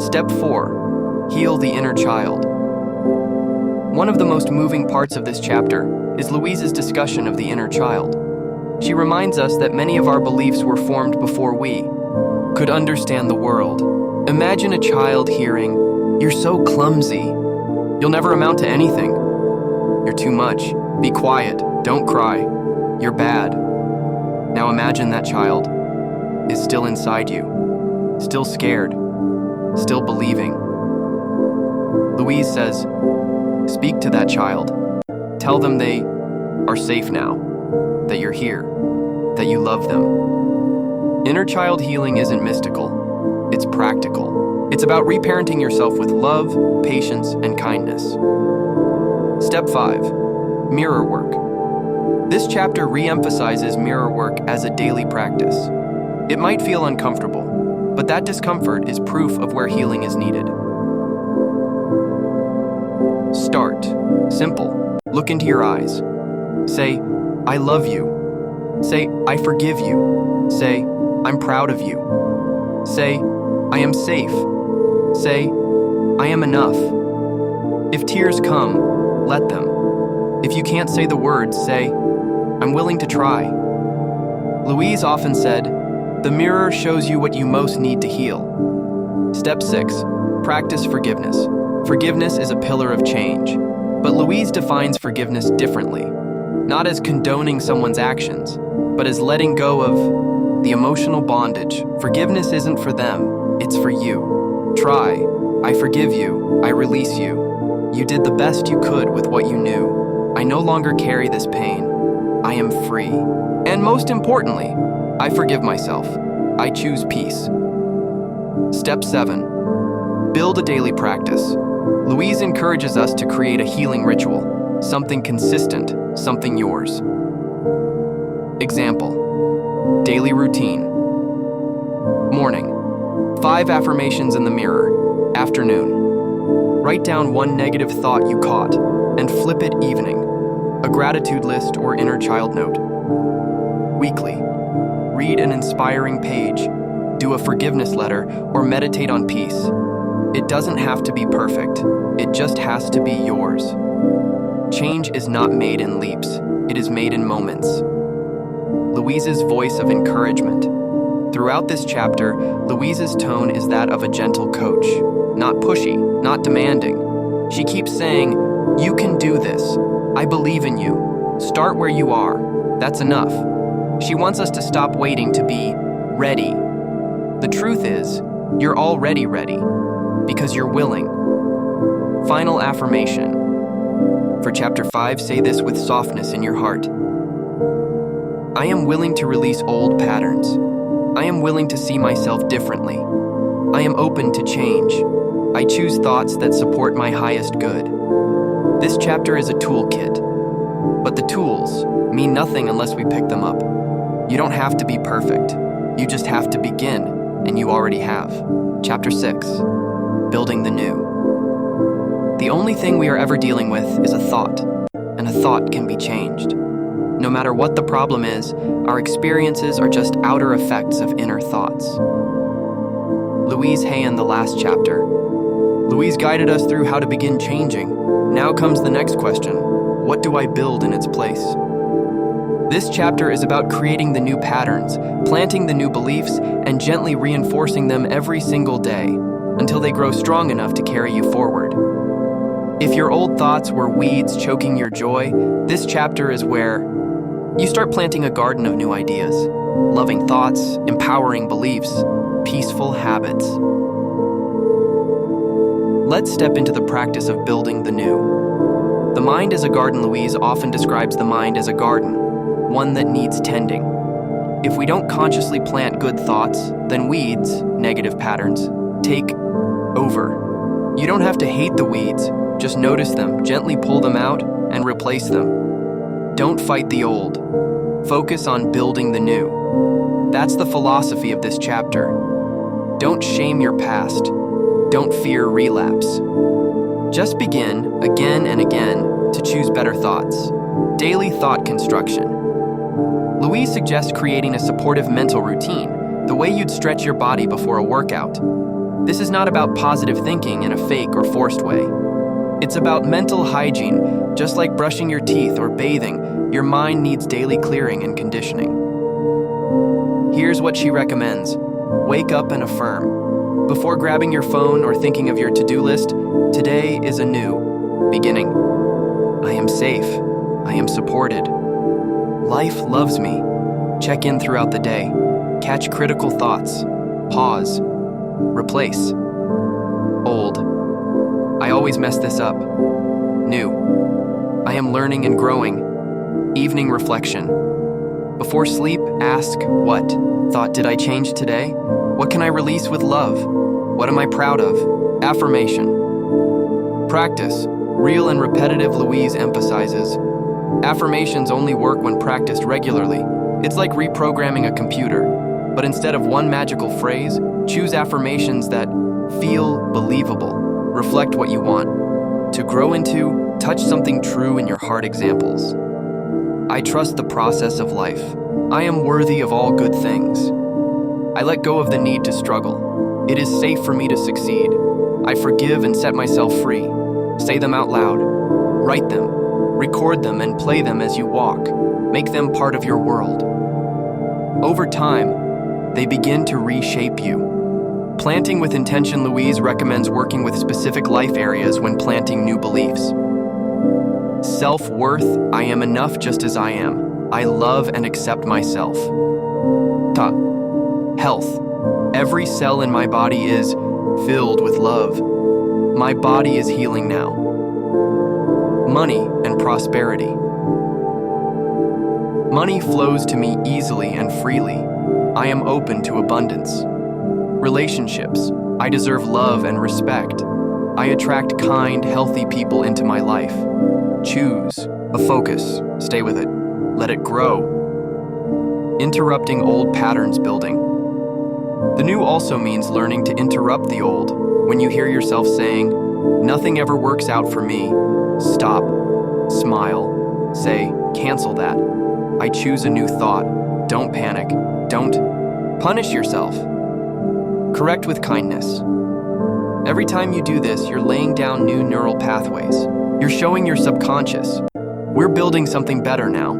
Step 4. Heal the inner child. One of the most moving parts of this chapter is Louise's discussion of the inner child. She reminds us that many of our beliefs were formed before we could understand the world. Imagine a child hearing, "You're so clumsy. You'll never amount to anything. You're too much. Be quiet. Don't cry. You're bad." Now imagine that child is still inside you, still scared, still believing. Louise says, speak to that child. Tell them they are safe now, that you're here, that you love them. Inner child healing isn't mystical, it's practical. It's about reparenting yourself with love, patience, and kindness. Step 5. Mirror work. This chapter re-emphasizes mirror work as a daily practice. It might feel uncomfortable, but that discomfort is proof of where healing is needed. Start. Simple. Look into your eyes. Say, I love you. Say, I forgive you. Say, I'm proud of you. Say, I am safe. Say, I am enough. If tears come, let them. If you can't say the words, say, I'm willing to try. Louise often said, the mirror shows you what you most need to heal. Step 6. Practice forgiveness. Forgiveness is a pillar of change, but Louise defines forgiveness differently, not as condoning someone's actions, but as letting go of the emotional bondage. Forgiveness isn't for them, it's for you. Try. I forgive you. I release you. You did the best you could with what you knew. I no longer carry this pain. I am free. And most importantly, I forgive myself. I choose peace. Step 7. Build a daily practice. Louise encourages us to create a healing ritual, something consistent, something yours. Example: daily routine. Morning. 5 affirmations in the mirror. Afternoon. Write down one negative thought you caught and flip it. Evening. A gratitude list or inner child note. Weekly. Read an inspiring page, do a forgiveness letter, or meditate on peace. It doesn't have to be perfect. It just has to be yours. Change is not made in leaps. It is made in moments. Louise's voice of encouragement. Throughout this chapter, Louise's tone is that of a gentle coach, not pushy, not demanding. She keeps saying, "You can do this. I believe in you. Start where you are. That's enough." She wants us to stop waiting to be ready. The truth is, you're already ready, because you're willing. Final affirmation. For chapter 5, say this with softness in your heart. I am willing to release old patterns. I am willing to see myself differently. I am open to change. I choose thoughts that support my highest good. This chapter is a toolkit, but the tools mean nothing unless we pick them up. You don't have to be perfect. You just have to begin, and you already have. Chapter 6, Building the New. The only thing we are ever dealing with is a thought, and a thought can be changed. No matter what the problem is, our experiences are just outer effects of inner thoughts. Louise Hay in the last chapter. Louise guided us through how to begin changing. Now comes the next question. What do I build in its place? This chapter is about creating the new patterns, planting the new beliefs, and gently reinforcing them every single day until they grow strong enough to carry you forward. If your old thoughts were weeds choking your joy, this chapter is where you start planting a garden of new ideas, loving thoughts, empowering beliefs, peaceful habits. Let's step into the practice of building the new. The mind is a garden. Louise often describes the mind as a garden, one that needs tending. If we don't consciously plant good thoughts, then weeds, negative patterns, take over. You don't have to hate the weeds, just notice them, gently pull them out, and replace them. Don't fight the old. Focus on building the new. That's the philosophy of this chapter. Don't shame your past. Don't fear relapse. Just begin, again and again, to choose better thoughts. Daily thought construction. Louise suggests creating a supportive mental routine, the way you'd stretch your body before a workout. This is not about positive thinking in a fake or forced way. It's about mental hygiene. Just like brushing your teeth or bathing, your mind needs daily clearing and conditioning. Here's what she recommends. Wake up and affirm. Before grabbing your phone or thinking of your to-do list, today is a new beginning. I am safe. I am supported. Life loves me. Check in throughout the day. Catch critical thoughts. Pause. Replace. Old. I always mess this up. New. I am learning and growing. Evening reflection. Before sleep, ask, what thought did I change today? What can I release with love? What am I proud of? Affirmation. Practice. Real and repetitive. Louise emphasizes. Affirmations only work when practiced regularly. It's like reprogramming a computer. But instead of one magical phrase, choose affirmations that feel believable, reflect what you want to grow into, touch something true in your heart. Examples. I trust the process of life. I am worthy of all good things. I let go of the need to struggle. It is safe for me to succeed. I forgive and set myself free. Say them out loud. Write them. Record them and play them as you walk. Make them part of your world. Over time, they begin to reshape you. Planting with intention, Louise recommends working with specific life areas when planting new beliefs. Self-worth, I am enough just as I am. I love and accept myself. Ta. Health, every cell in my body is filled with love. My body is healing now. Money and prosperity. Money flows to me easily and freely. I am open to abundance. Relationships, I deserve love and respect. I attract kind, healthy people into my life. Choose a focus, stay with it, let it grow. Interrupting old patterns building. The new also means learning to interrupt the old. When you hear yourself saying, "Nothing ever works out for me," stop, smile, say, "Cancel that. I choose a new thought." Don't panic. Don't punish yourself. Correct with kindness. Every time you do this, you're laying down new neural pathways. You're showing your subconscious, we're building something better now.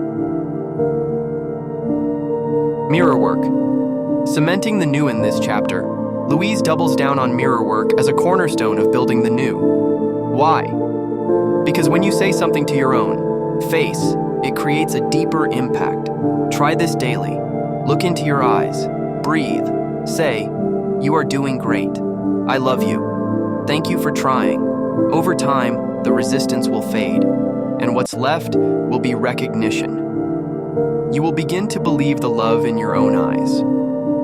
Mirror work. Cementing the new in this chapter, Louise doubles down on mirror work as a cornerstone of building the new. Why? Because when you say something to your own face, it creates a deeper impact. Try this daily. Look into your eyes. Breathe. Say, "You are doing great. I love you. Thank you for trying." Over time, the resistance will fade, and what's left will be recognition. You will begin to believe the love in your own eyes.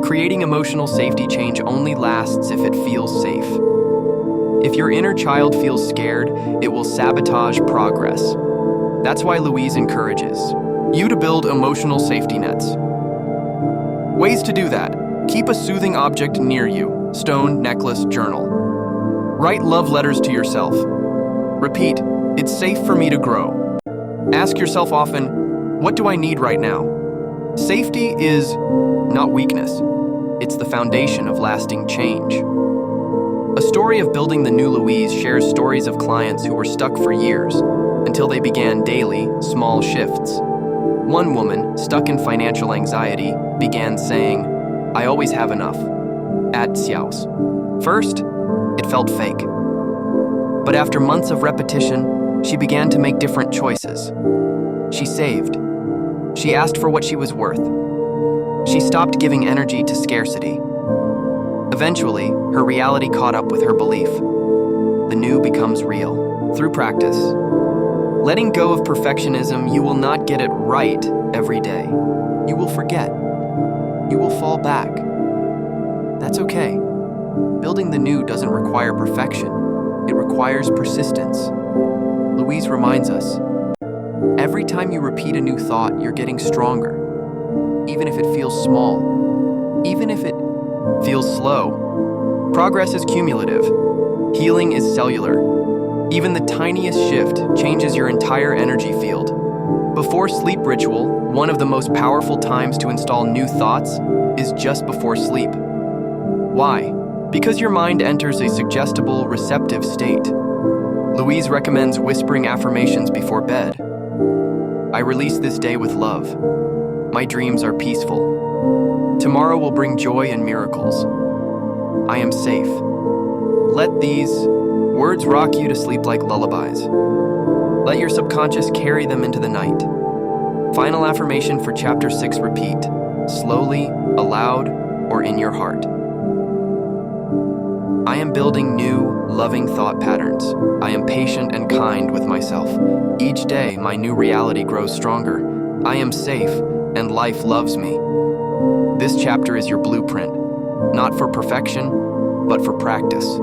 Creating emotional safety change only lasts if it feels safe. If your inner child feels scared, it will sabotage progress. That's why Louise encourages you to build emotional safety nets. Ways to do that. Keep a soothing object near you, stone, necklace, journal. Write love letters to yourself. Repeat, "It's safe for me to grow." Ask yourself often, "What do I need right now?" Safety is not weakness. It's the foundation of lasting change. A story of building the new Louise shares stories of clients who were stuck for years until they began daily, small shifts. One woman, stuck in financial anxiety, began saying, "I always have enough." At Xiao's. First, it felt fake. But after months of repetition, she began to make different choices. She saved. She asked for what she was worth. She stopped giving energy to scarcity. Eventually, her reality caught up with her belief. The new becomes real through practice. Letting go of perfectionism, you will not get it right every day. You will forget. You will fall back. That's okay. Building the new doesn't require perfection. It requires persistence. Louise reminds us, every time you repeat a new thought, you're getting stronger. Even if it feels small. Even if it feels slow. Progress is cumulative. Healing is cellular. Even the tiniest shift changes your entire energy field. Before sleep ritual, one of the most powerful times to install new thoughts is just before sleep. Why? Because your mind enters a suggestible, receptive state. Louise recommends whispering affirmations before bed. I release this day with love. My dreams are peaceful. Tomorrow will bring joy and miracles. I am safe. Let these words rock you to sleep like lullabies. Let your subconscious carry them into the night. Final affirmation for Chapter 6, repeat, slowly, aloud, or in your heart. I am building new, loving thought patterns. I am patient and kind with myself. Each day, my new reality grows stronger. I am safe, and life loves me. This chapter is your blueprint, not for perfection, but for practice.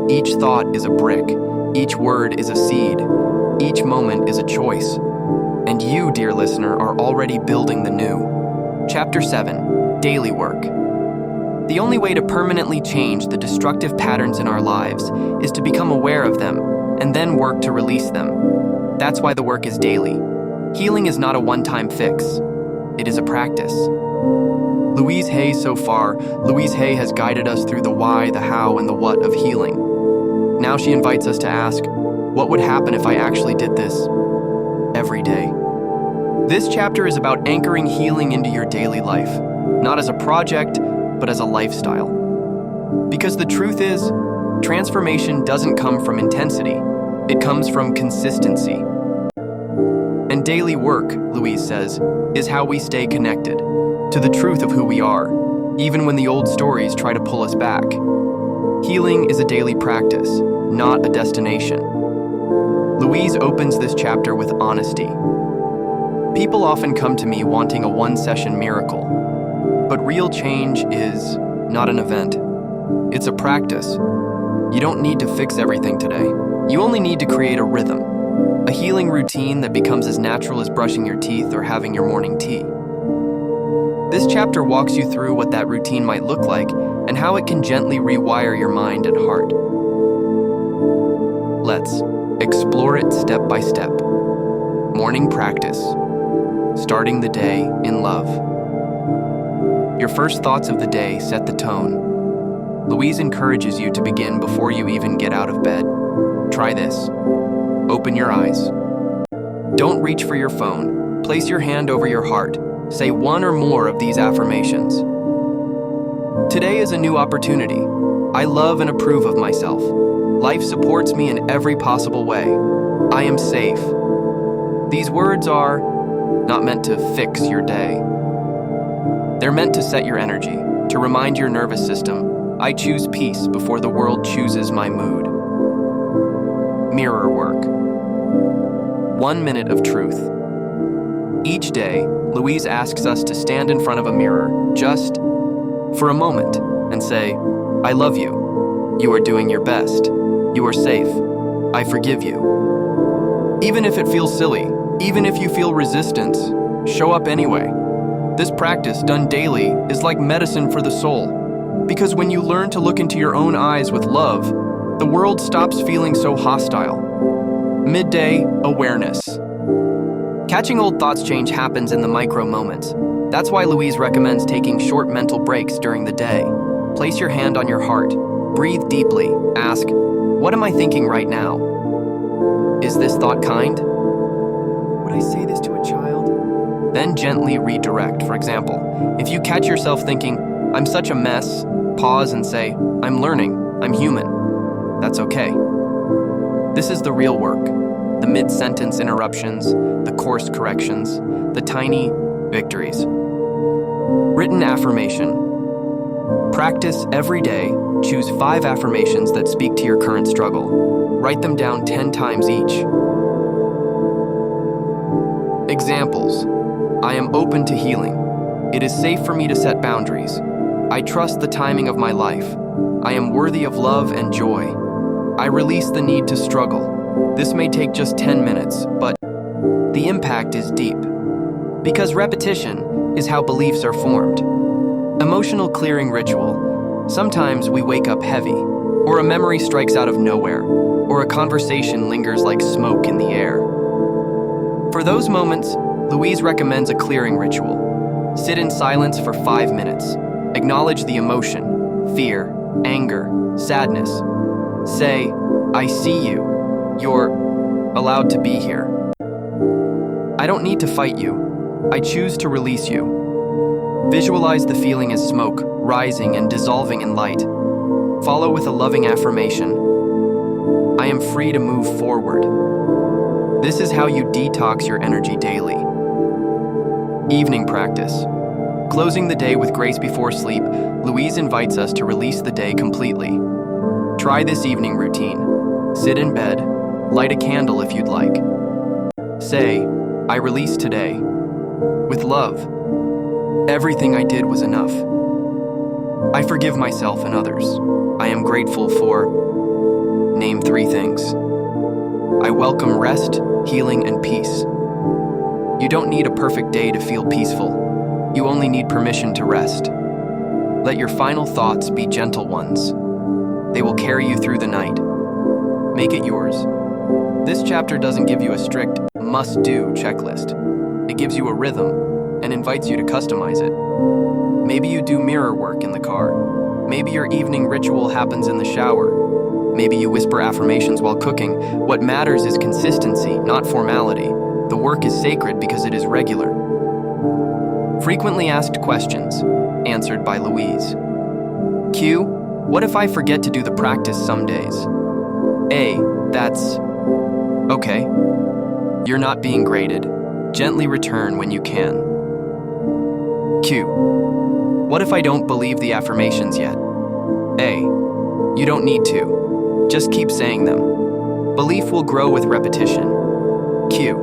Each thought is a brick. Each word is a seed. Each moment is a choice. And you, dear listener, are already building the new. Chapter 7, Daily Work. The only way to permanently change the destructive patterns in our lives is to become aware of them and then work to release them. That's why the work is daily. Healing is not a one-time fix. It is a practice. Louise Hay Louise Hay has guided us through the why, the how, and the what of healing. Now she invites us to ask, what would happen if I actually did this every day? This chapter is about anchoring healing into your daily life, not as a project, but as a lifestyle. Because the truth is, transformation doesn't come from intensity, it comes from consistency. And daily work, Louise says, is how we stay connected to the truth of who we are, even when the old stories try to pull us back. Healing is a daily practice, not a destination. Louise opens this chapter with honesty. People often come to me wanting a one-session miracle, but real change is not an event. It's a practice. You don't need to fix everything today. You only need to create a rhythm, a healing routine that becomes as natural as brushing your teeth or having your morning tea. This chapter walks you through what that routine might look like and how it can gently rewire your mind and heart. Let's explore it step by step. Morning practice. Starting the day in love. Your first thoughts of the day set the tone. Louise encourages you to begin before you even get out of bed. Try this. Open your eyes. Don't reach for your phone. Place your hand over your heart. Say one or more of these affirmations. Today is a new opportunity. I love and approve of myself. Life supports me in every possible way. I am safe. These words are not meant to fix your day. They're meant to set your energy, to remind your nervous system, I choose peace before the world chooses my mood. Mirror work. 1 minute of truth. Each day, Louise asks us to stand in front of a mirror, just for a moment, and say, I love you. You are doing your best. You are safe. I forgive you. Even if it feels silly, even if you feel resistance, show up anyway. This practice, done daily, is like medicine for the soul. Because when you learn to look into your own eyes with love, the world stops feeling so hostile. Midday awareness. Catching old thoughts change happens in the micro moments. That's why Louise recommends taking short mental breaks during the day. Place your hand on your heart. Breathe deeply. Ask, what am I thinking right now? Is this thought kind? Would I say this to a child? Then gently redirect. For example, if you catch yourself thinking, I'm such a mess, pause and say, I'm learning, I'm human. That's okay. This is the real work. The mid-sentence interruptions, the course corrections, the tiny victories. Written affirmation. Practice every day. Choose 5 affirmations that speak to your current struggle. Write them down 10 times each. Examples. I am open to healing. It is safe for me to set boundaries. I trust the timing of my life. I am worthy of love and joy. I release the need to struggle. This may take just 10 minutes, but the impact is deep. Because repetition is how beliefs are formed. Emotional clearing ritual. Sometimes we wake up heavy, or a memory strikes out of nowhere, or a conversation lingers like smoke in the air. For those moments, Louise recommends a clearing ritual. Sit in silence for 5 minutes. Acknowledge the emotion, fear, anger, sadness. Say, I see you. You're allowed to be here. I don't need to fight you. I choose to release you. Visualize the feeling as smoke, rising and dissolving in light. Follow with a loving affirmation. I am free to move forward. This is how you detox your energy daily. Evening practice. Closing the day with grace before sleep, Louise invites us to release the day completely. Try this evening routine. Sit in bed, light a candle if you'd like. Say, I release today. With love. Everything I did was enough. I forgive myself and others. I am grateful for... Name 3 things. I welcome rest, healing, and peace. You don't need a perfect day to feel peaceful. You only need permission to rest. Let your final thoughts be gentle ones. They will carry you through the night. Make it yours. This chapter doesn't give you a strict must-do checklist. It gives you a rhythm and invites you to customize it. Maybe you do mirror work in the car. Maybe your evening ritual happens in the shower. Maybe you whisper affirmations while cooking. What matters is consistency, not formality. The work is sacred because it is regular. Frequently asked questions, answered by Louise. Q. What if I forget to do the practice some days? A. That's okay. You're not being graded. Gently return when you can. Q. What if I don't believe the affirmations yet? A. You don't need to. Just keep saying them. Belief will grow with repetition. Q.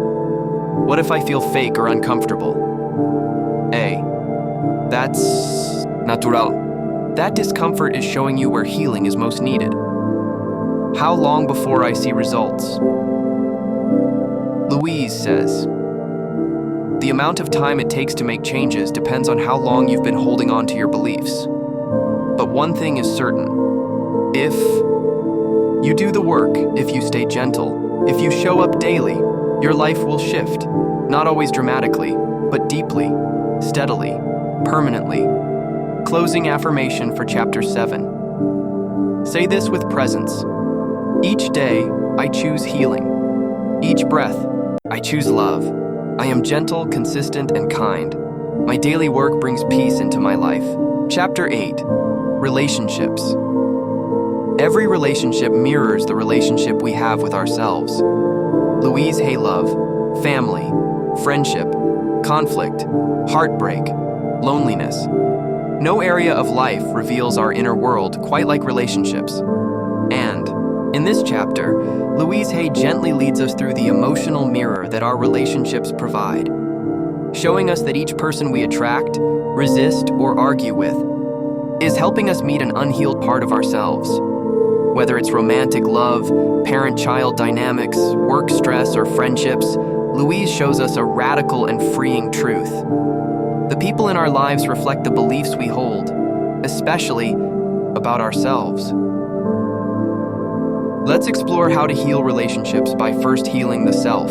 What if I feel fake or uncomfortable? A. That's natural. That discomfort is showing you where healing is most needed. How long before I see results? Louise says, the amount of time it takes to make changes depends on how long you've been holding on to your beliefs. But one thing is certain. If you do the work, if you stay gentle, if you show up daily, your life will shift, not always dramatically, but deeply, steadily, permanently. Closing affirmation for Chapter 7. Say this with presence. Each day, I choose healing. Each breath, I choose love. I am gentle, consistent, and kind. My daily work brings peace into my life. Chapter 8. Relationships. Every relationship mirrors the relationship we have with ourselves. Louise Hay. Love, family, friendship, conflict, heartbreak, loneliness. No area of life reveals our inner world quite like relationships. And, in this chapter, Louise Hay gently leads us through the emotional mirror that our relationships provide, showing us that each person we attract, resist, or argue with is helping us meet an unhealed part of ourselves. Whether it's romantic love, parent-child dynamics, work stress, or friendships, Louise shows us a radical and freeing truth. The people in our lives reflect the beliefs we hold, especially about ourselves. Let's explore how to heal relationships by first healing the self.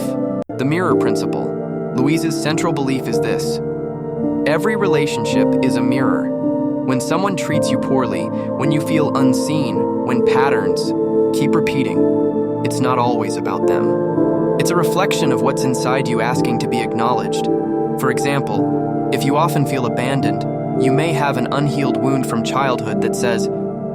The mirror principle. Louise's central belief is this: every relationship is a mirror. When someone treats you poorly, when you feel unseen, when patterns keep repeating, it's not always about them. It's a reflection of what's inside you asking to be acknowledged. For example, if you often feel abandoned, you may have an unhealed wound from childhood that says,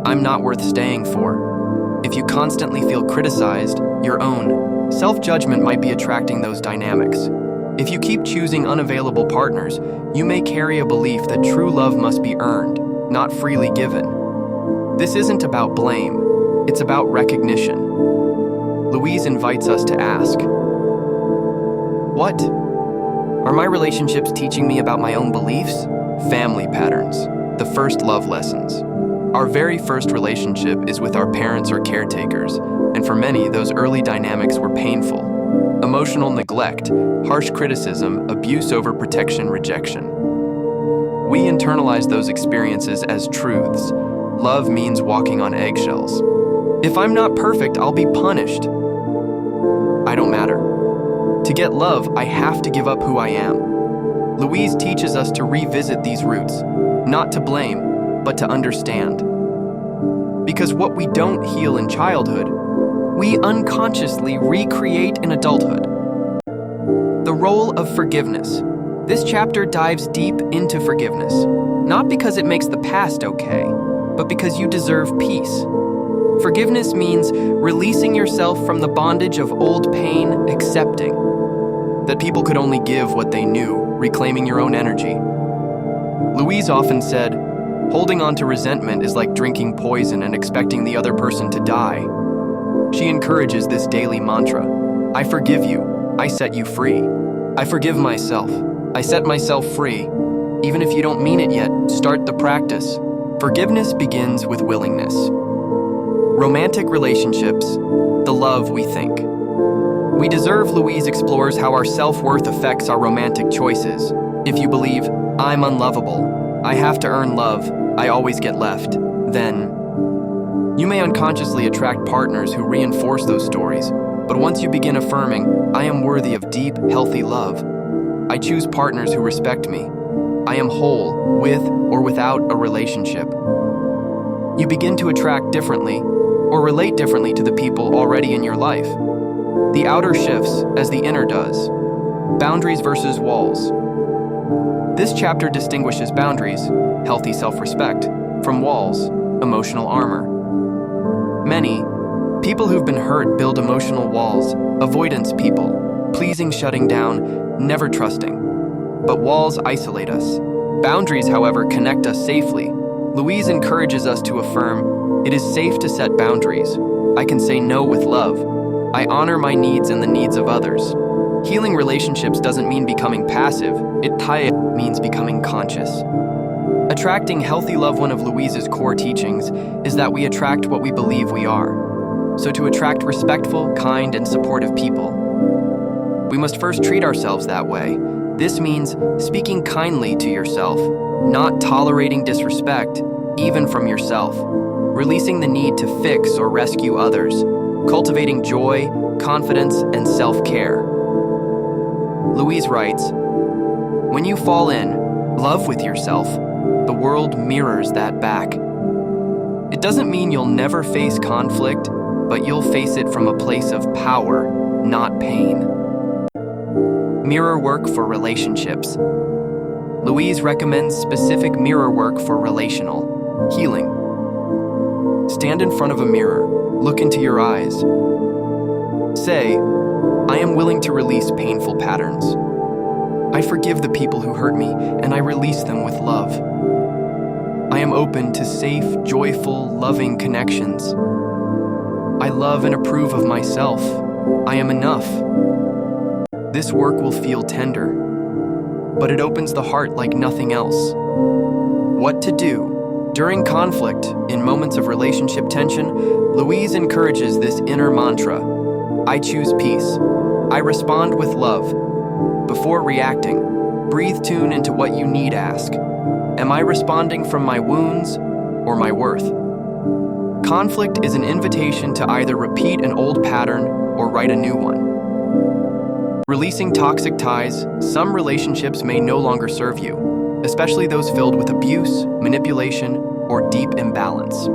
"I'm not worth staying for." If you constantly feel criticized, your own self-judgment might be attracting those dynamics. If you keep choosing unavailable partners, you may carry a belief that true love must be earned, not freely given. This isn't about blame, it's about recognition. Louise invites us to ask, what are my relationships teaching me about my own beliefs? Family patterns, the first love lessons. Our very first relationship is with our parents or caretakers, and for many, those early dynamics were painful. Emotional neglect, harsh criticism, abuse over protection, rejection. We internalize those experiences as truths. Love means walking on eggshells. If I'm not perfect, I'll be punished. I don't matter. To get love, I have to give up who I am. Louise teaches us to revisit these roots, not to blame, but to understand. Because what we don't heal in childhood, we unconsciously recreate in adulthood. The role of forgiveness. This chapter dives deep into forgiveness, not because it makes the past okay, but because you deserve peace. Forgiveness means releasing yourself from the bondage of old pain, accepting that people could only give what they knew, reclaiming your own energy. Louise often said, holding on to resentment is like drinking poison and expecting the other person to die. She encourages this daily mantra: I forgive you, I set you free. I forgive myself, I set myself free. Even if you don't mean it yet, start the practice. Forgiveness begins with willingness. Romantic relationships, the love we think. We Deserve. Louise explores how our self-worth affects our romantic choices. If you believe, I'm unlovable, I have to earn love, I always get left, then you may unconsciously attract partners who reinforce those stories. But once you begin affirming, I am worthy of deep, healthy love, I choose partners who respect me, I am whole with or without a relationship, you begin to attract differently or relate differently to the people already in your life. The outer shifts as the inner does. Boundaries versus walls. This chapter distinguishes boundaries, healthy self-respect, from walls, emotional armor. Many people who've been hurt build emotional walls, avoidance people, pleasing, shutting down, never trusting. But walls isolate us. Boundaries, however, connect us safely. Louise encourages us to affirm, it is safe to set boundaries. I can say no with love. I honor my needs and the needs of others. Healing relationships doesn't mean becoming passive. It means becoming conscious. Attracting healthy love, one of Louise's core teachings, is that we attract what we believe we are. So to attract respectful, kind, and supportive people, we must first treat ourselves that way. This means speaking kindly to yourself, not tolerating disrespect, even from yourself, releasing the need to fix or rescue others, cultivating joy, confidence, and self-care. Louise writes, when you fall in love with yourself, the world mirrors that back. It doesn't mean you'll never face conflict, but you'll face it from a place of power, not pain. Mirror work for relationships. Louise recommends specific mirror work for relational healing. Stand in front of a mirror, look into your eyes. Say, I am willing to release painful patterns. I forgive the people who hurt me, and I release them with love. I am open to safe, joyful, loving connections. I love and approve of myself. I am enough. This work will feel tender, but it opens the heart like nothing else. What to do? During conflict, in moments of relationship tension, Louise encourages this inner mantra. I choose peace. I respond with love. Before reacting, breathe, tune into what you need, ask. Am I responding from my wounds or my worth? Conflict is an invitation to either repeat an old pattern or write a new one. Releasing toxic ties, some relationships may no longer serve you, especially those filled with abuse, manipulation, or deep imbalance.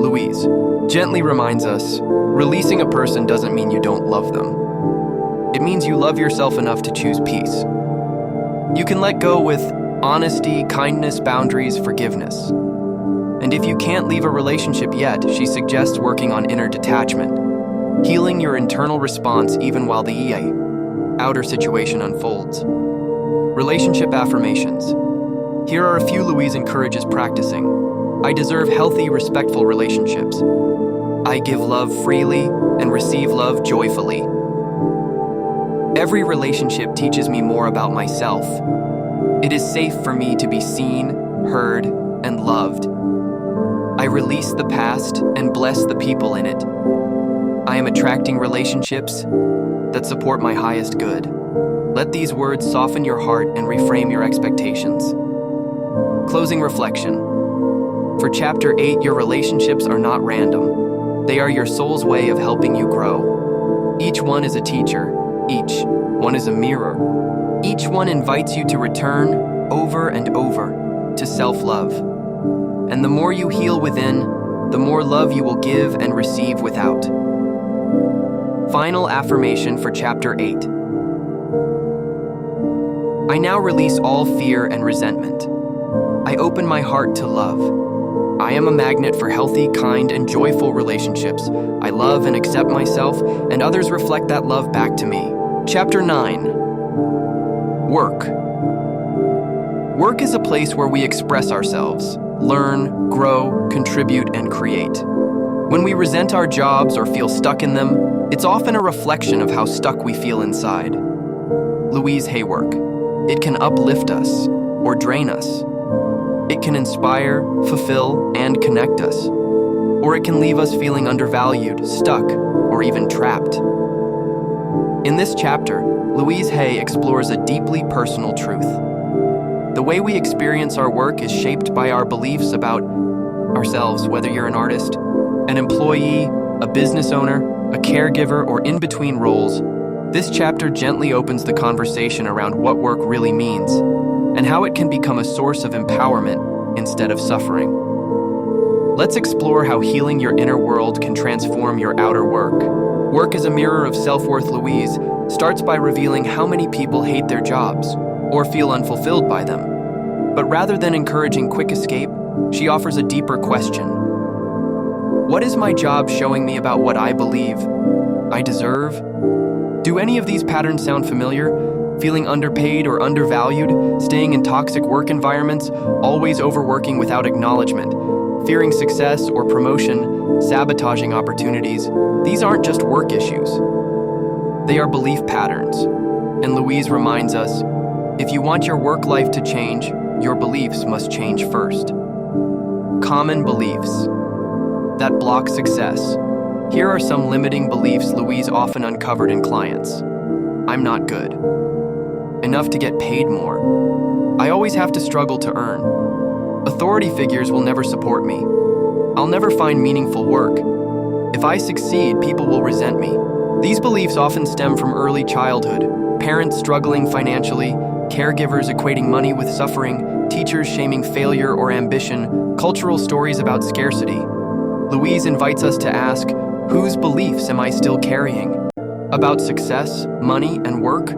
Louise gently reminds us, releasing a person doesn't mean you don't love them. It means you love yourself enough to choose peace. You can let go with honesty, kindness, boundaries, forgiveness. And if you can't leave a relationship yet, she suggests working on inner detachment, healing your internal response even while the outer situation unfolds. Relationship affirmations. Here are a few Louise encourages practicing. I deserve healthy, respectful relationships. I give love freely and receive love joyfully. Every relationship teaches me more about myself. It is safe for me to be seen, heard, and loved. I release the past and bless the people in it. I am attracting relationships that support my highest good. Let these words soften your heart and reframe your expectations. Closing reflection. For Chapter 8, your relationships are not random. They are your soul's way of helping you grow. Each one is a teacher. Each one is a mirror. Each one invites you to return over and over to self-love. And the more you heal within, the more love you will give and receive without. Final affirmation for Chapter 8. I now release all fear and resentment. I open my heart to love. I am a magnet for healthy, kind, and joyful relationships. I love and accept myself, and others reflect that love back to me. Chapter 9. Work. Work is a place where we express ourselves, learn, grow, contribute, and create. When we resent our jobs or feel stuck in them, it's often a reflection of how stuck we feel inside. Louise Hay work. It can uplift us or drain us. It can inspire, fulfill, and connect us. Or it can leave us feeling undervalued, stuck, or even trapped. In this chapter, Louise Hay explores a deeply personal truth. The way we experience our work is shaped by our beliefs about ourselves, whether you're an artist, an employee, a business owner, a caregiver, or in between roles. This chapter gently opens the conversation around what work really means and how it can become a source of empowerment instead of suffering. Let's explore how healing your inner world can transform your outer work. Work is a mirror of self-worth. Louise starts by revealing how many people hate their jobs or feel unfulfilled by them. But rather than encouraging quick escape, she offers a deeper question. What is my job showing me about what I believe I deserve? Do any of these patterns sound familiar? Feeling underpaid or undervalued, staying in toxic work environments, always overworking without acknowledgement, fearing success or promotion, sabotaging opportunities. These aren't just work issues. They are belief patterns. And Louise reminds us, if you want your work life to change, your beliefs must change first. Common beliefs that block success. Here are some limiting beliefs Louise often uncovered in clients. I'm not good enough to get paid more. I always have to struggle to earn. Authority figures will never support me. I'll never find meaningful work. If I succeed, people will resent me. These beliefs often stem from early childhood. Parents struggling financially, caregivers equating money with suffering, teachers shaming failure or ambition, cultural stories about scarcity. Louise invites us to ask, whose beliefs am I still carrying? About success, money, and work?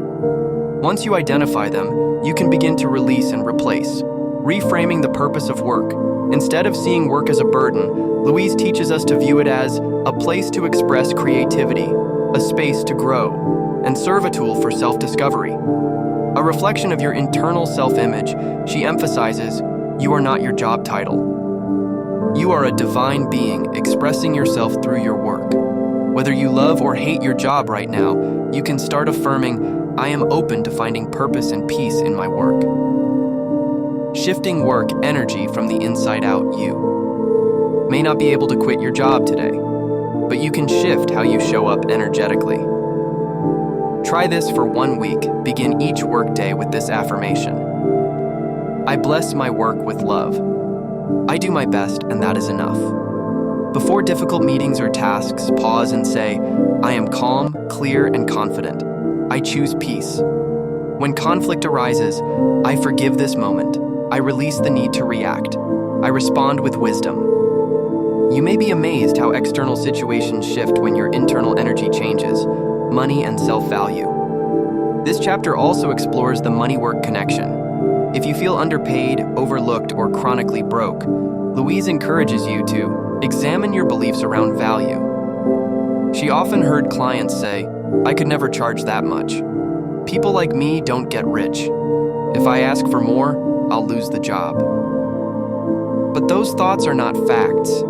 Once you identify them, you can begin to release and replace, reframing the purpose of work. Instead of seeing work as a burden, Louise teaches us to view it as a place to express creativity, a space to grow, and serve a tool for self-discovery. A reflection of your internal self-image, she emphasizes, you are not your job title. You are a divine being expressing yourself through your work. Whether you love or hate your job right now, you can start affirming, I am open to finding purpose and peace in my work. Shifting work energy from the inside out. You may not be able to quit your job today, but you can shift how you show up energetically. Try this for 1 week. Begin each workday with this affirmation. I bless my work with love. I do my best, and that is enough. Before difficult meetings or tasks, pause and say, I am calm, clear, and confident. I choose peace. When conflict arises, I forgive this moment. I release the need to react. I respond with wisdom. You may be amazed how external situations shift when your internal energy changes, money and self-value. This chapter also explores the money-work connection. If you feel underpaid, overlooked, or chronically broke, Louise encourages you to examine your beliefs around value. She often heard clients say, I could never charge that much. People like me don't get rich. If I ask for more, I'll lose the job. But those thoughts are not facts.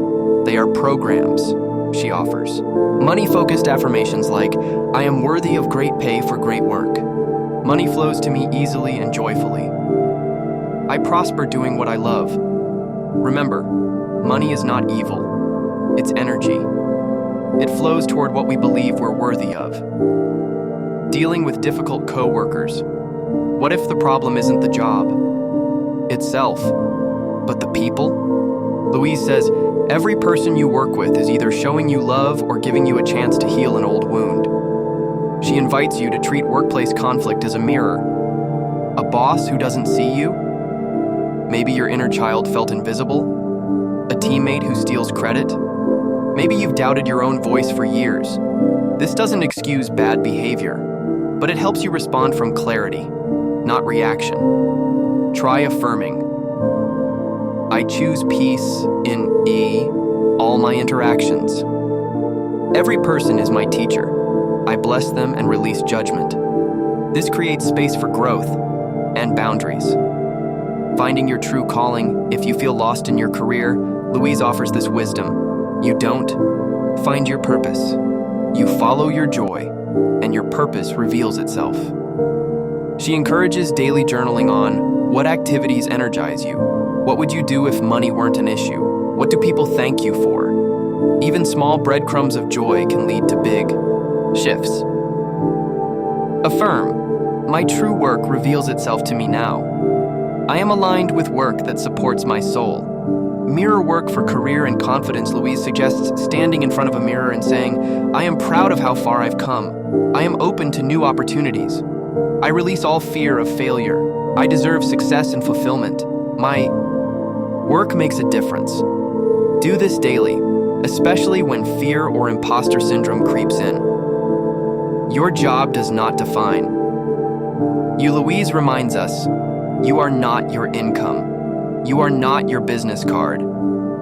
They are programs, she offers. Money-focused affirmations like, I am worthy of great pay for great work. Money flows to me easily and joyfully. I prosper doing what I love. Remember, money is not evil. It's energy. It flows toward what we believe we're worthy of. Dealing with difficult co-workers. What if the problem isn't the job itself, but the people? Louise says, every person you work with is either showing you love or giving you a chance to heal an old wound. She invites you to treat workplace conflict as a mirror. A boss who doesn't see you? Maybe your inner child felt invisible? A teammate who steals credit? Maybe you've doubted your own voice for years. This doesn't excuse bad behavior, but it helps you respond from clarity, not reaction. Try affirming. I choose peace in all my interactions. Every person is my teacher. I bless them and release judgment. This creates space for growth and boundaries. Finding your true calling. If you feel lost in your career, Louise offers this wisdom. You don't find your purpose. You follow your joy, and your purpose reveals itself. She encourages daily journaling on what activities energize you. What would you do if money weren't an issue? What do people thank you for? Even small breadcrumbs of joy can lead to big shifts. Affirm. My true work reveals itself to me now. I am aligned with work that supports my soul. Mirror work for career and confidence. Louise suggests standing in front of a mirror and saying, I am proud of how far I've come. I am open to new opportunities. I release all fear of failure. I deserve success and fulfillment. My work makes a difference. Do this daily, especially when fear or imposter syndrome creeps in. Your job does not define you. Louise reminds us, You are not your income. You are not your business card.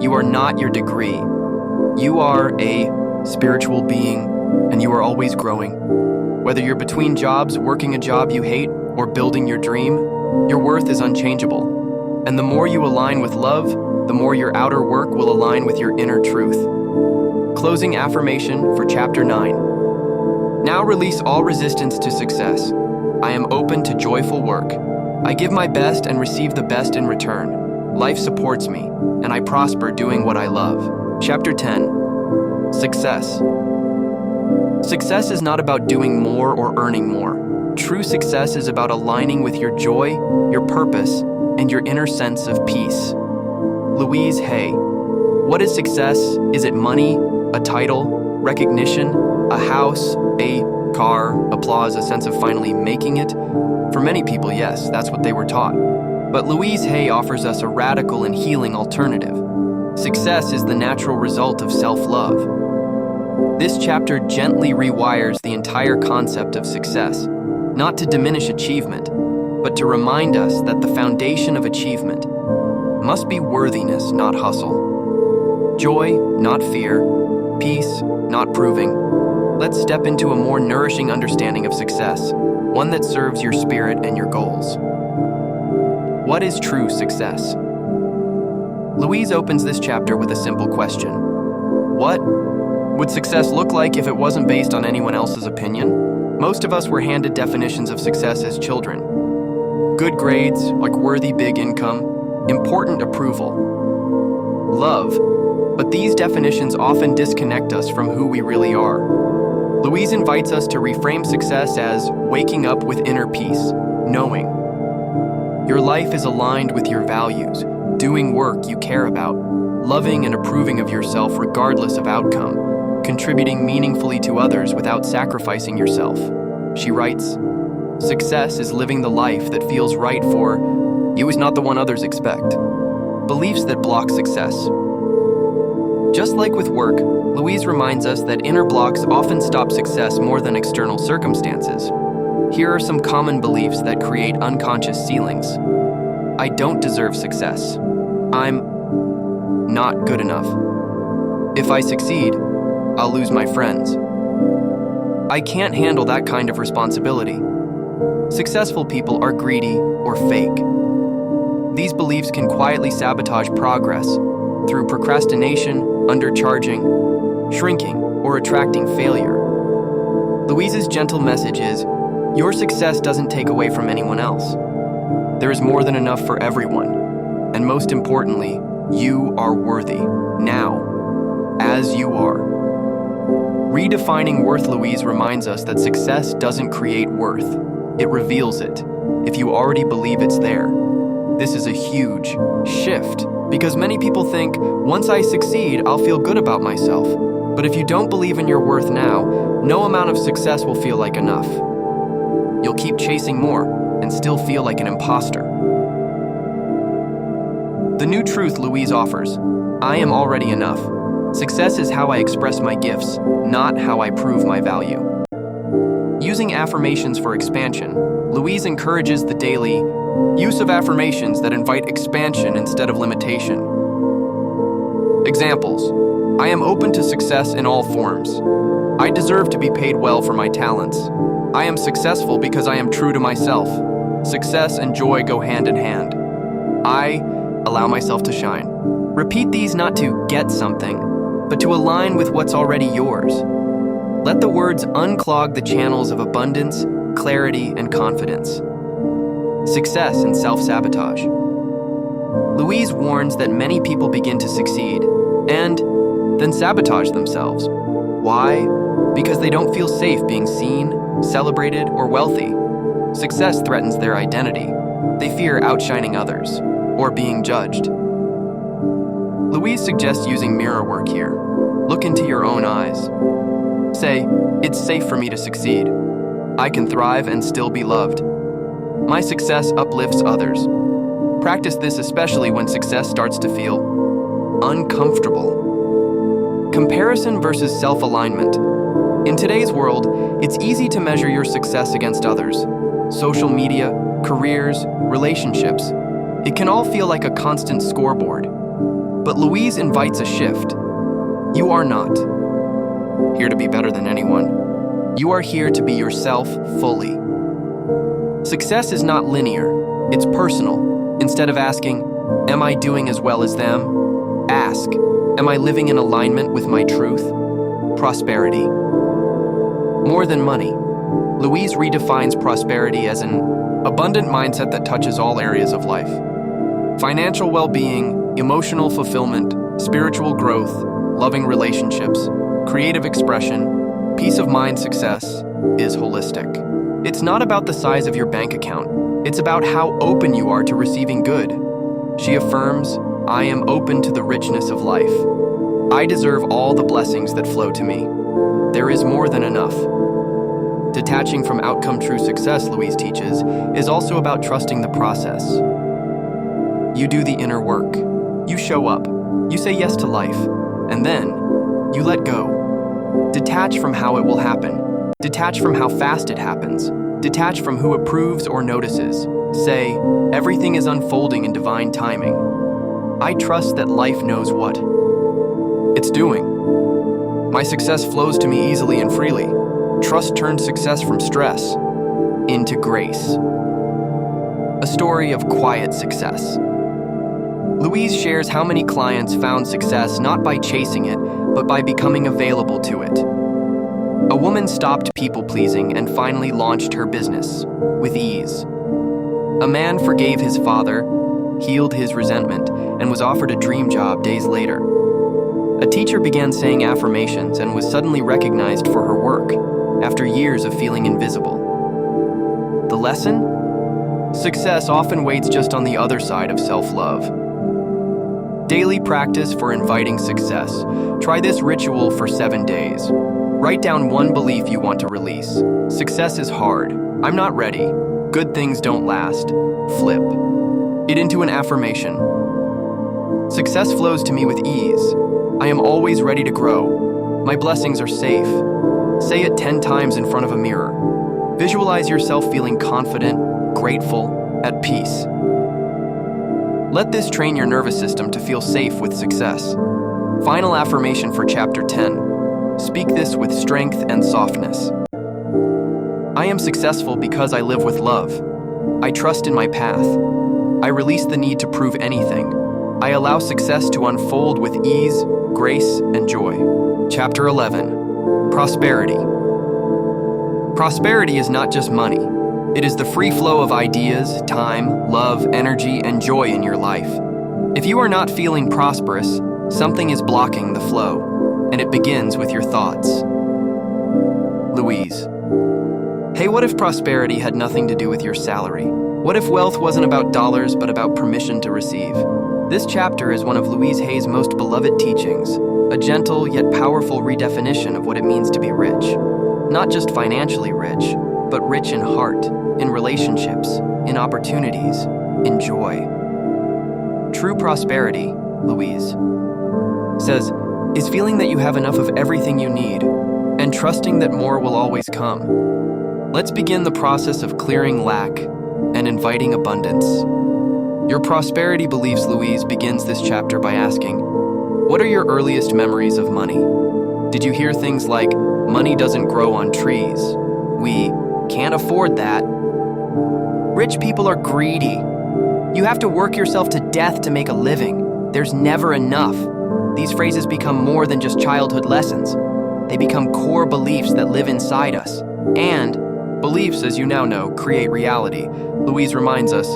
You are not your degree. You are a spiritual being, and you are always growing. Whether you're between jobs, working a job you hate, or building your dream, your worth is unchangeable. And the more you align with love, the more your outer work will align with your inner truth. Closing affirmation for Chapter 9. Now release all resistance to success. I am open to joyful work. I give my best and receive the best in return. Life supports me, and I prosper doing what I love. Chapter 10. Success. Success is not about doing more or earning more. True success is about aligning with your joy, your purpose, and your inner sense of peace. Louise Hay. What is success? Is it money, a title, recognition, a house, a car, applause, a sense of finally making it? For many people, yes, that's what they were taught. But Louise Hay offers us a radical and healing alternative. Success is the natural result of self-love. This chapter gently rewires the entire concept of success, not to diminish achievement, but to remind us that the foundation of achievement must be worthiness, not hustle. Joy, not fear. Peace, not proving. Let's step into a more nourishing understanding of success, one that serves your spirit and your goals. What is true success? Louise opens this chapter with a simple question. What would success look like if it wasn't based on anyone else's opinion? Most of us were handed definitions of success as children. Good grades, like worthy big income, important approval, love, but these definitions often disconnect us from who we really are. Louise invites us to reframe success as waking up with inner peace, knowing your life is aligned with your values, doing work you care about, loving and approving of yourself regardless of outcome, contributing meaningfully to others without sacrificing yourself. She writes, "Success is living the life that feels right for you is not the one others expect." Beliefs that block success. Just like with work, Louise reminds us that inner blocks often stop success more than external circumstances. Here are some common beliefs that create unconscious ceilings. I don't deserve success. I'm not good enough. If I succeed, I'll lose my friends. I can't handle that kind of responsibility. Successful people are greedy or fake. These beliefs can quietly sabotage progress through procrastination, undercharging, shrinking, or attracting failure. Louise's gentle message is, your success doesn't take away from anyone else. There is more than enough for everyone. And most importantly, you are worthy, now, as you are. Redefining worth. Louise reminds us that success doesn't create worth, it reveals it, if you already believe it's there. This is a huge shift, because many people think, once I succeed, I'll feel good about myself. But if you don't believe in your worth now, no amount of success will feel like enough. You'll keep chasing more and still feel like an imposter. The new truth Louise offers, I am already enough. Success is how I express my gifts, not how I prove my value. Using affirmations for expansion, Louise encourages the daily use of affirmations that invite expansion instead of limitation. Examples: I am open to success in all forms. I deserve to be paid well for my talents. I am successful because I am true to myself. Success and joy go hand in hand. I allow myself to shine. Repeat these not to get something, but to align with what's already yours. Let the words unclog the channels of abundance, clarity, and confidence. Success and self-sabotage. Louise warns that many people begin to succeed and then sabotage themselves. Why? Because they don't feel safe being seen, celebrated, or wealthy. Success threatens their identity. They fear outshining others or being judged. Louise suggests using mirror work here. Look into your own eyes. Say, it's safe for me to succeed. I can thrive and still be loved. My success uplifts others. Practice this especially when success starts to feel uncomfortable. Comparison versus self-alignment. In today's world, it's easy to measure your success against others. Social media, careers, relationships. It can all feel like a constant scoreboard. But Louise invites a shift. You are not here to be better than anyone. You are here to be yourself fully. Success is not linear, it's personal. Instead of asking, am I doing as well as them? Ask, am I living in alignment with my truth? Prosperity. More than money, Louise redefines prosperity as an abundant mindset that touches all areas of life. Financial well-being, emotional fulfillment, spiritual growth, loving relationships, creative expression, peace of mind success is holistic. It's not about the size of your bank account. It's about how open you are to receiving good. She affirms, I am open to the richness of life. I deserve all the blessings that flow to me. There is more than enough. Detaching from outcome true success, Louise teaches, is also about trusting the process. You do the inner work. You show up. You say yes to life. And then, you let go. Detach from how it will happen. Detach from how fast it happens. Detach from who approves or notices. Say, everything is unfolding in divine timing. I trust that life knows what it's doing. My success flows to me easily and freely. Trust turns success from stress into grace. A story of quiet success. Louise shares how many clients found success not by chasing it, but by becoming available to it. A woman stopped people-pleasing and finally launched her business with ease. A man forgave his father, healed his resentment, and was offered a dream job days later. A teacher began saying affirmations and was suddenly recognized for her work after years of feeling invisible. The lesson? Success often waits just on the other side of self-love. Daily practice for inviting success. Try this ritual for 7 days. Write down one belief you want to release. Success is hard. I'm not ready. Good things don't last. Flip it into an affirmation. Success flows to me with ease. I am always ready to grow. My blessings are safe. Say it 10 times in front of a mirror. Visualize yourself feeling confident, grateful, at peace. Let this train your nervous system to feel safe with success. Final affirmation for Chapter 10. Speak this with strength and softness. I am successful because I live with love. I trust in my path. I release the need to prove anything. I allow success to unfold with ease, grace, and joy. Chapter 11. Prosperity. Prosperity is not just money. It is the free flow of ideas, time, love, energy, and joy in your life. If you are not feeling prosperous, something is blocking the flow. And it begins with your thoughts. Louise. Hey, what if prosperity had nothing to do with your salary? What if wealth wasn't about dollars, but about permission to receive? This chapter is one of Louise Hay's most beloved teachings, a gentle yet powerful redefinition of what it means to be rich. Not just financially rich, but rich in heart, in relationships, in opportunities, in joy. True prosperity, Louise says, is feeling that you have enough of everything you need and trusting that more will always come. Let's begin the process of clearing lack and inviting abundance. Your prosperity beliefs, Louise begins this chapter by asking, what are your earliest memories of money? Did you hear things like, money doesn't grow on trees? We can't afford that. Rich people are greedy. You have to work yourself to death to make a living. There's never enough. These phrases become more than just childhood lessons. They become core beliefs that live inside us. And beliefs, as you now know, create reality. Louise reminds us,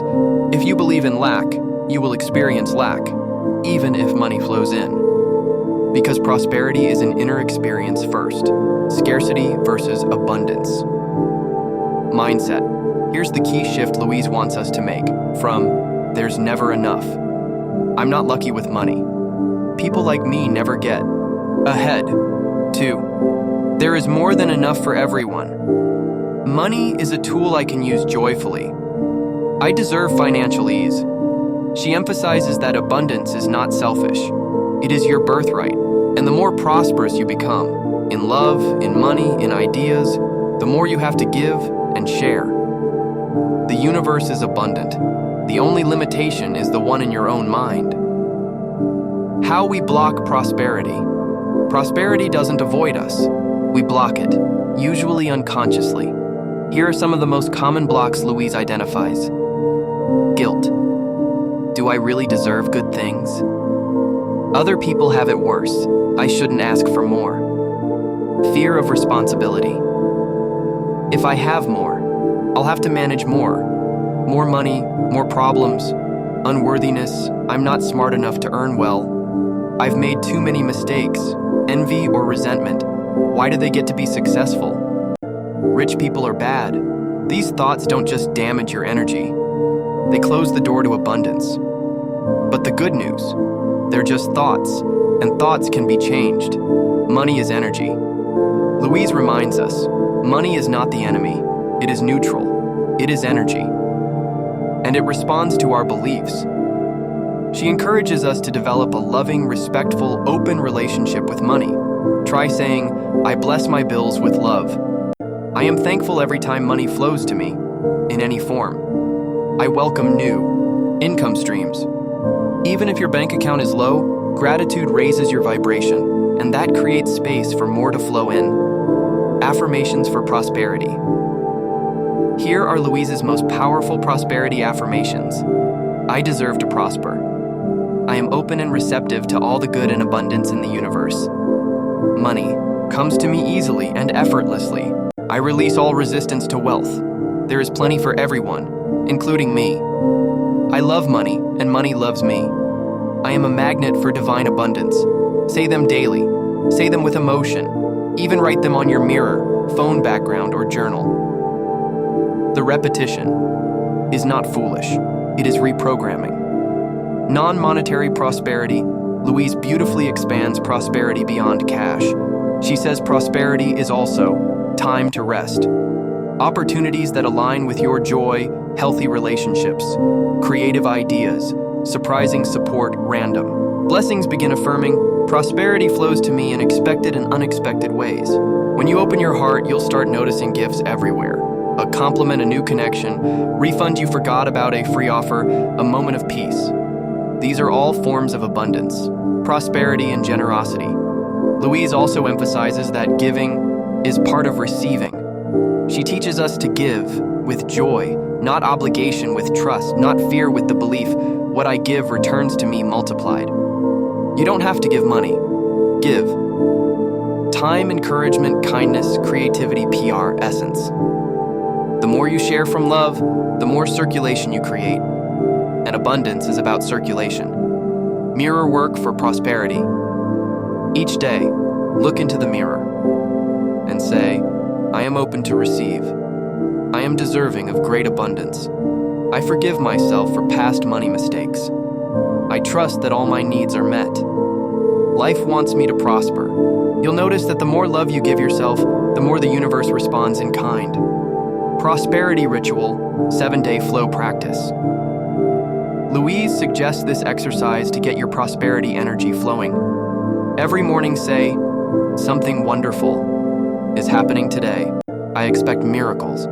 if you believe in lack, you will experience lack, even if money flows in. Because prosperity is an inner experience first. Scarcity versus abundance. Mindset. Here's the key shift Louise wants us to make. From, there's never enough. I'm not lucky with money. People like me never get ahead. 2. There is more than enough for everyone. Money is a tool I can use joyfully. I deserve financial ease. She emphasizes that abundance is not selfish. It is your birthright. And the more prosperous you become, in love, in money, in ideas, the more you have to give and share. The universe is abundant. The only limitation is the one in your own mind. How we block prosperity. Prosperity doesn't avoid us. We block it, usually unconsciously. Here are some of the most common blocks Louise identifies. Guilt. Do I really deserve good things? Other people have it worse. I shouldn't ask for more. Fear of responsibility. If I have more, I'll have to manage more. More money, more problems, unworthiness, I'm not smart enough to earn well. I've made too many mistakes, envy or resentment. Why do they get to be successful? Rich people are bad. These thoughts don't just damage your energy. They close the door to abundance. But the good news, they're just thoughts, and thoughts can be changed. Money is energy. Louise reminds us, money is not the enemy. It is neutral. It is energy. And it responds to our beliefs. She encourages us to develop a loving, respectful, open relationship with money. Try saying, I bless my bills with love. I am thankful every time money flows to me, in any form. I welcome new income streams. Even if your bank account is low, gratitude raises your vibration, and that creates space for more to flow in. Affirmations for prosperity. Here are Louise's most powerful prosperity affirmations. I deserve to prosper. I am open and receptive to all the good and abundance in the universe. Money comes to me easily and effortlessly. I release all resistance to wealth. There is plenty for everyone, including me. I love money, and money loves me. I am a magnet for divine abundance. Say them daily. Say them with emotion. Even write them on your mirror, phone background, or journal. The repetition is not foolish. It is reprogramming. Non-monetary prosperity. Louise beautifully expands prosperity beyond cash. She says prosperity is also time to rest. Opportunities that align with your joy, healthy relationships, creative ideas, surprising support, random. Blessings begin affirming, prosperity flows to me in expected and unexpected ways. When you open your heart, you'll start noticing gifts everywhere. A compliment, a new connection, refund you forgot about, a free offer, a moment of peace. These are all forms of abundance, prosperity, and generosity. Louise also emphasizes that giving is part of receiving. She teaches us to give with joy, not obligation, with trust, not fear, with the belief, what I give returns to me multiplied. You don't have to give money. Give. Time, encouragement, kindness, creativity, PR, essence. The more you share from love, the more circulation you create. And abundance is about circulation. Mirror work for prosperity. Each day, look into the mirror and say, I am open to receive. I am deserving of great abundance. I forgive myself for past money mistakes. I trust that all my needs are met. Life wants me to prosper. You'll notice that the more love you give yourself, the more the universe responds in kind. Prosperity Ritual, 7-day flow practice. Louise suggests this exercise to get your prosperity energy flowing. Every morning say, something wonderful is happening today. I expect miracles.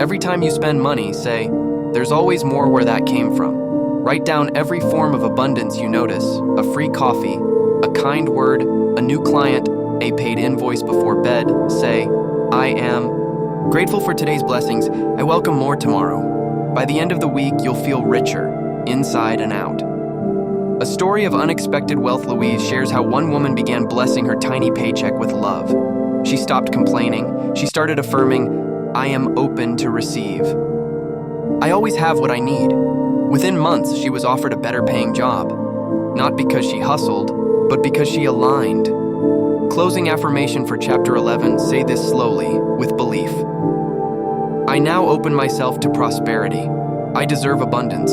Every time you spend money, say, there's always more where that came from. Write down every form of abundance you notice, a free coffee, a kind word, a new client, a paid invoice before bed. Say, I am grateful for today's blessings. I welcome more tomorrow. By the end of the week, you'll feel richer, inside and out. A story of unexpected wealth. Louise shares how one woman began blessing her tiny paycheck with love. She stopped complaining. She started affirming, I am open to receive. I always have what I need. Within months, she was offered a better paying job. Not because she hustled, but because she aligned. Closing affirmation for chapter 11, say this slowly, with belief. I now open myself to prosperity. I deserve abundance.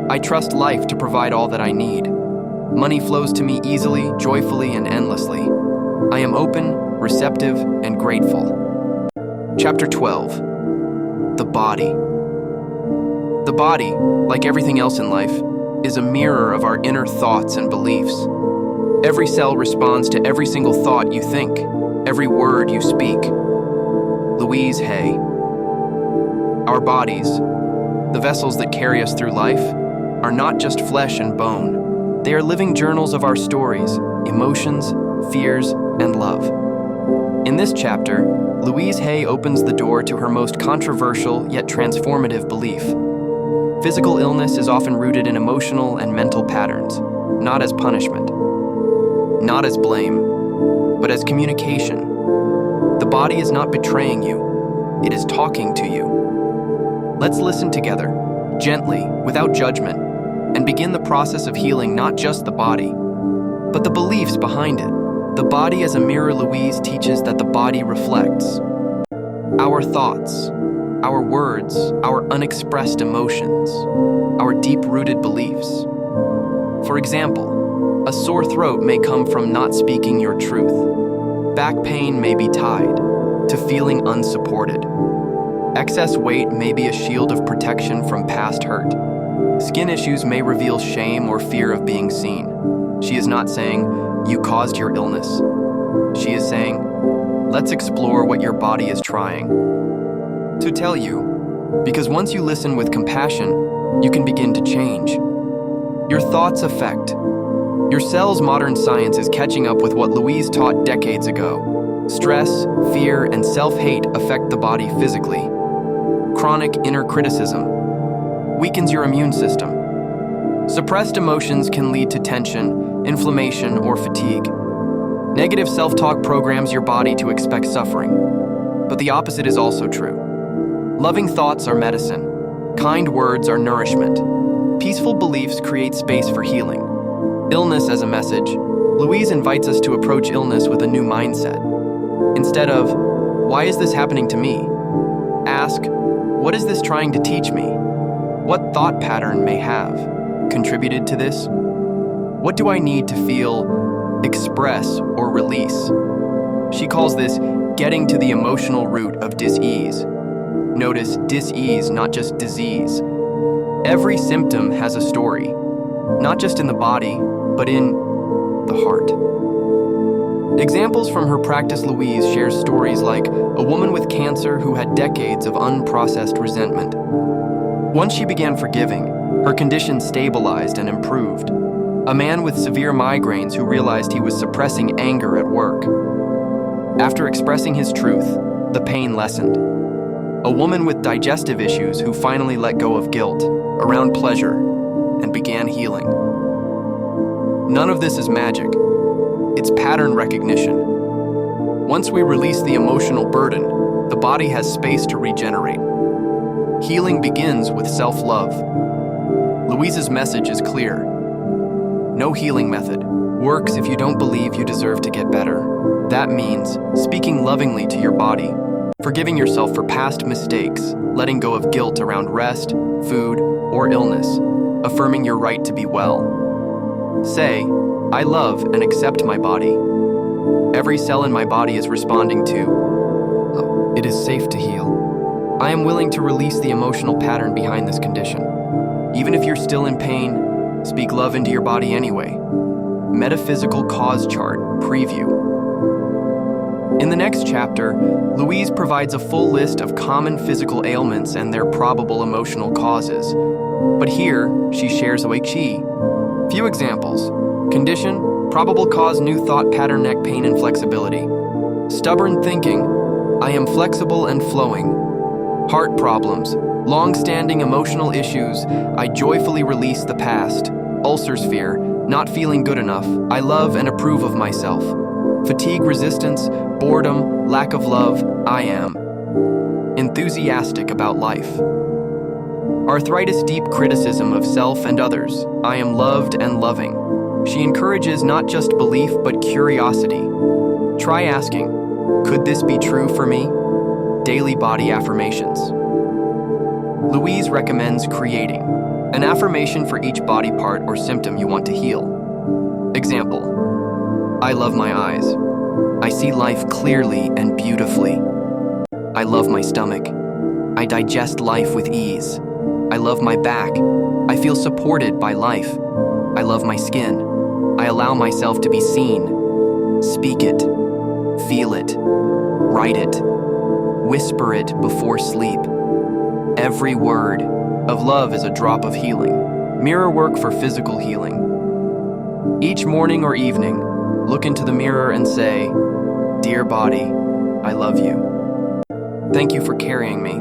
I trust life to provide all that I need. Money flows to me easily, joyfully, and endlessly. I am open, receptive, and grateful. Chapter 12. The body. The body, like everything else in life, is a mirror of our inner thoughts and beliefs. Every cell responds to every single thought you think, every word you speak. Louise Hay. Our bodies, the vessels that carry us through life, are not just flesh and bone. They are living journals of our stories, emotions, fears, and love. In this chapter, Louise Hay opens the door to her most controversial yet transformative belief. Physical illness is often rooted in emotional and mental patterns, not as punishment, not as blame, but as communication. The body is not betraying you, it is talking to you. Let's listen together, gently, without judgment, and begin the process of healing not just the body, but the beliefs behind it. The body as a mirror. Louise teaches that the body reflects our thoughts, our words, our unexpressed emotions, our deep-rooted beliefs. For example, a sore throat may come from not speaking your truth. Back pain may be tied to feeling unsupported. Excess weight may be a shield of protection from past hurt. Skin issues may reveal shame or fear of being seen. She is not saying, "You caused your illness." She is saying, "Let's explore what your body is trying to tell you," because once you listen with compassion, you can begin to change. Your thoughts affect your cells. Modern science is catching up with what Louise taught decades ago. Stress, fear, and self-hate affect the body physically. Chronic inner criticism weakens your immune system. Suppressed emotions can lead to tension, inflammation, or fatigue. Negative self-talk programs your body to expect suffering. But the opposite is also true. Loving thoughts are medicine. Kind words are nourishment. Peaceful beliefs create space for healing. Illness as a message. Louise invites us to approach illness with a new mindset. Instead of, "Why is this happening to me?" ask, "What is this trying to teach me? What thought pattern may have contributed to this? What do I need to feel, express, or release?" She calls this getting to the emotional root of dis-ease. Notice dis-ease, not just disease. Every symptom has a story, not just in the body, but in the heart. Examples from her practice. Louise shares stories like a woman with cancer who had decades of unprocessed resentment. Once she began forgiving, her condition stabilized and improved. A man with severe migraines who realized he was suppressing anger at work. After expressing his truth, the pain lessened. A woman with digestive issues who finally let go of guilt around pleasure and began healing. None of this is magic. It's pattern recognition. Once we release the emotional burden, the body has space to regenerate. Healing begins with self-love. Louise's message is clear. No healing method works if you don't believe you deserve to get better. That means speaking lovingly to your body, forgiving yourself for past mistakes, letting go of guilt around rest, food, or illness, affirming your right to be well. Say, "I love and accept my body. Every cell in my body is responding to, it is safe to heal. I am willing to release the emotional pattern behind this condition." Even if you're still in pain, speak love into your body anyway. Metaphysical cause chart preview. In the next chapter, Louise provides a full list of common physical ailments and their probable emotional causes. But here, she shares a few examples. Condition, probable cause new thought pattern, neck pain and flexibility. Stubborn thinking, I am flexible and flowing. Heart problems, long-standing emotional issues, I joyfully release the past. Ulcers fear, not feeling good enough, I love and approve of myself. Fatigue resistance, boredom, lack of love, I am enthusiastic about life. Arthritis, deep criticism of self and others, I am loved and loving. She encourages not just belief but curiosity. Try asking, could this be true for me? Daily body affirmations. Louise recommends creating an affirmation for each body part or symptom you want to heal. Example, I love my eyes. I see life clearly and beautifully. I love my stomach. I digest life with ease. I love my back. I feel supported by life. I love my skin. I allow myself to be seen. Speak it. Feel it. Write it. Whisper it before sleep. Every word, of love is a drop of healing. Mirror work for physical healing. Each morning or evening, look into the mirror and say, "Dear body, I love you. Thank you for carrying me.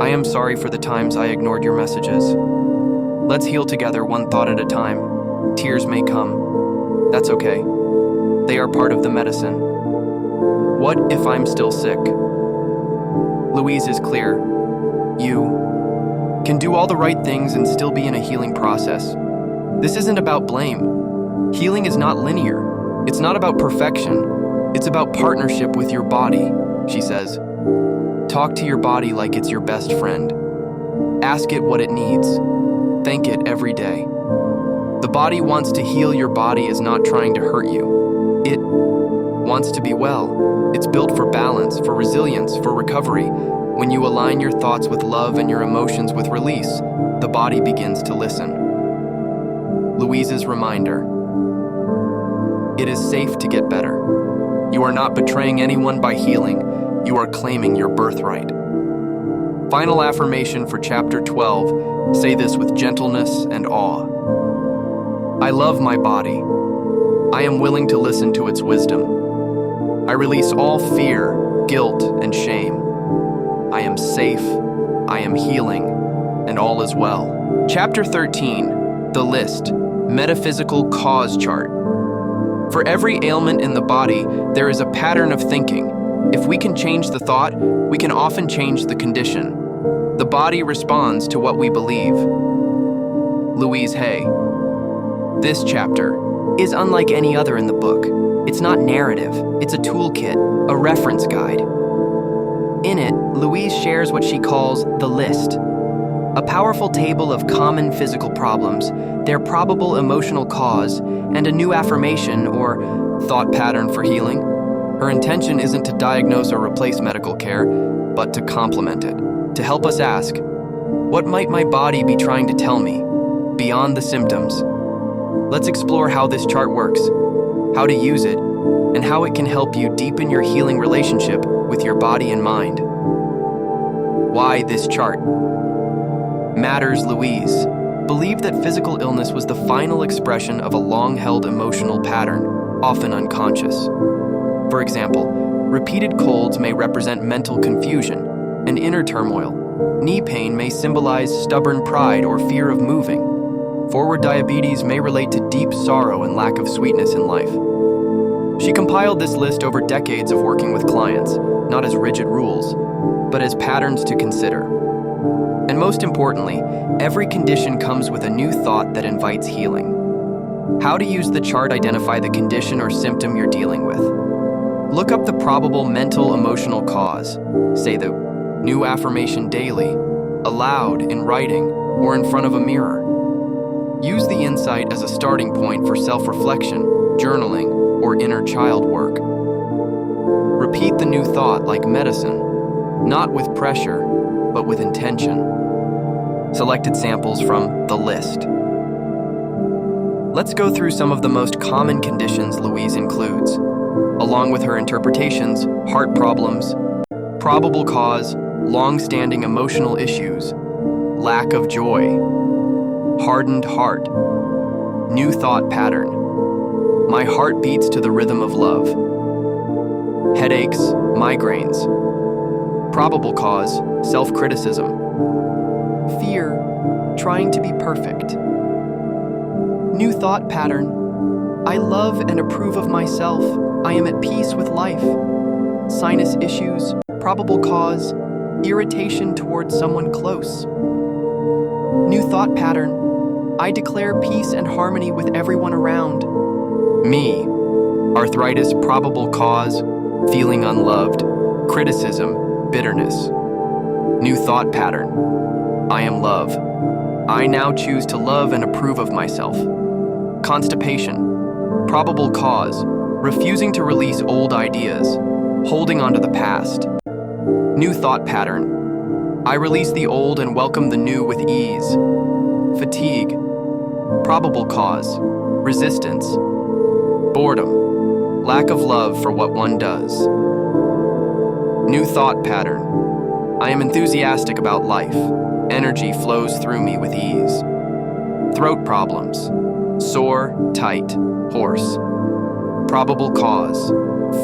I am sorry for the times I ignored your messages. Let's heal together, one thought at a time. Tears may come. That's okay. They are part of the medicine. What if I'm still sick?" Louise is clear. You can do all the right things and still be in a healing process. This isn't about blame. Healing is not linear. It's not about perfection. It's about partnership with your body, she says. Talk to your body like it's your best friend. Ask it what it needs. Thank it every day. The body wants to heal. Your body is not trying to hurt you. It wants to be well. It's built for balance, for resilience, for recovery. When you align your thoughts with love and your emotions with release, the body begins to listen. Louise's reminder. It is safe to get better. You are not betraying anyone by healing. You are claiming your birthright. Final affirmation for chapter 12. Say this with gentleness and awe. I love my body. I am willing to listen to its wisdom. I release all fear, guilt, and shame. I am safe, I am healing, and all is well. Chapter 13, The List, Metaphysical Cause Chart. For every ailment in the body, there is a pattern of thinking. If we can change the thought, we can often change the condition. The body responds to what we believe. Louise Hay. This chapter is unlike any other in the book. It's not narrative, it's a toolkit, a reference guide. In it, Louise shares what she calls the list, a powerful table of common physical problems, their probable emotional cause, and a new affirmation or thought pattern for healing. Her intention isn't to diagnose or replace medical care, but to complement it, to help us ask, what might my body be trying to tell me, beyond the symptoms? Let's explore how this chart works, how to use it, and how it can help you deepen your healing relationship with your body and mind. Why this chart matters. Louise believed that physical illness was the final expression of a long-held emotional pattern, often unconscious. For example, repeated colds may represent mental confusion and inner turmoil. Knee pain may symbolize stubborn pride or fear of moving. Forward diabetes may relate to deep sorrow and lack of sweetness in life. She compiled this list over decades of working with clients, not as rigid rules, but as patterns to consider. And most importantly, every condition comes with a new thought that invites healing. How to use the chart. Identify the condition or symptom you're dealing with. Look up the probable mental emotional cause. Say the new affirmation daily, aloud, in writing, or in front of a mirror. Use the insight as a starting point for self-reflection, journaling, or inner child work. Repeat the new thought like medicine, not with pressure, but with intention. Selected samples from the list. Let's go through some of the most common conditions Louise includes, along with her interpretations: heart problems, probable cause, long-standing emotional issues, lack of joy, hardened heart, new thought pattern, my heart beats to the rhythm of love, headaches, migraines, probable cause, self-criticism, fear, trying to be perfect, new thought pattern, I love and approve of myself, I am at peace with life, sinus issues, probable cause, irritation towards someone close, new thought pattern, I declare peace and harmony with everyone around, me, arthritis, probable cause, feeling unloved, criticism, bitterness, new thought pattern, I am love, I now choose to love and approve of myself, constipation, probable cause, refusing to release old ideas, holding onto the past, new thought pattern, I release the old and welcome the new with ease, fatigue, probable cause, resistance, boredom, lack of love for what one does, new thought pattern, I am enthusiastic about life, Energy flows through me with ease. Throat problems. Sore, tight, hoarse. Probable cause.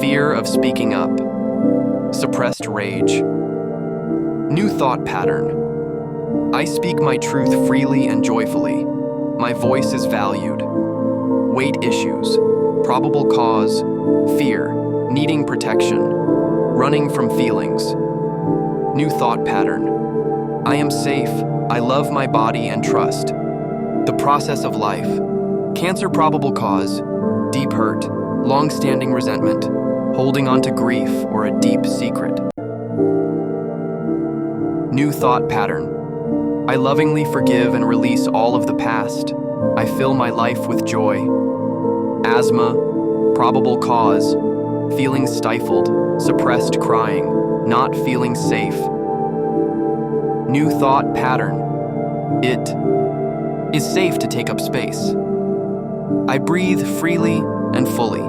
Fear of speaking up. Suppressed rage. New thought pattern. I speak my truth freely and joyfully. My voice is valued. Weight issues. Probable cause. Fear. Needing protection. Running from feelings. New thought pattern. I am safe. I love my body and trust. The process of life. Cancer probable cause. Deep hurt. Long-standing resentment. Holding on to grief or a deep secret. New thought pattern. I lovingly forgive and release all of the past. I fill my life with joy. Asthma. Probable cause. Feeling stifled. Suppressed crying. Not feeling safe. New thought pattern. It is safe to take up space. I breathe freely and fully.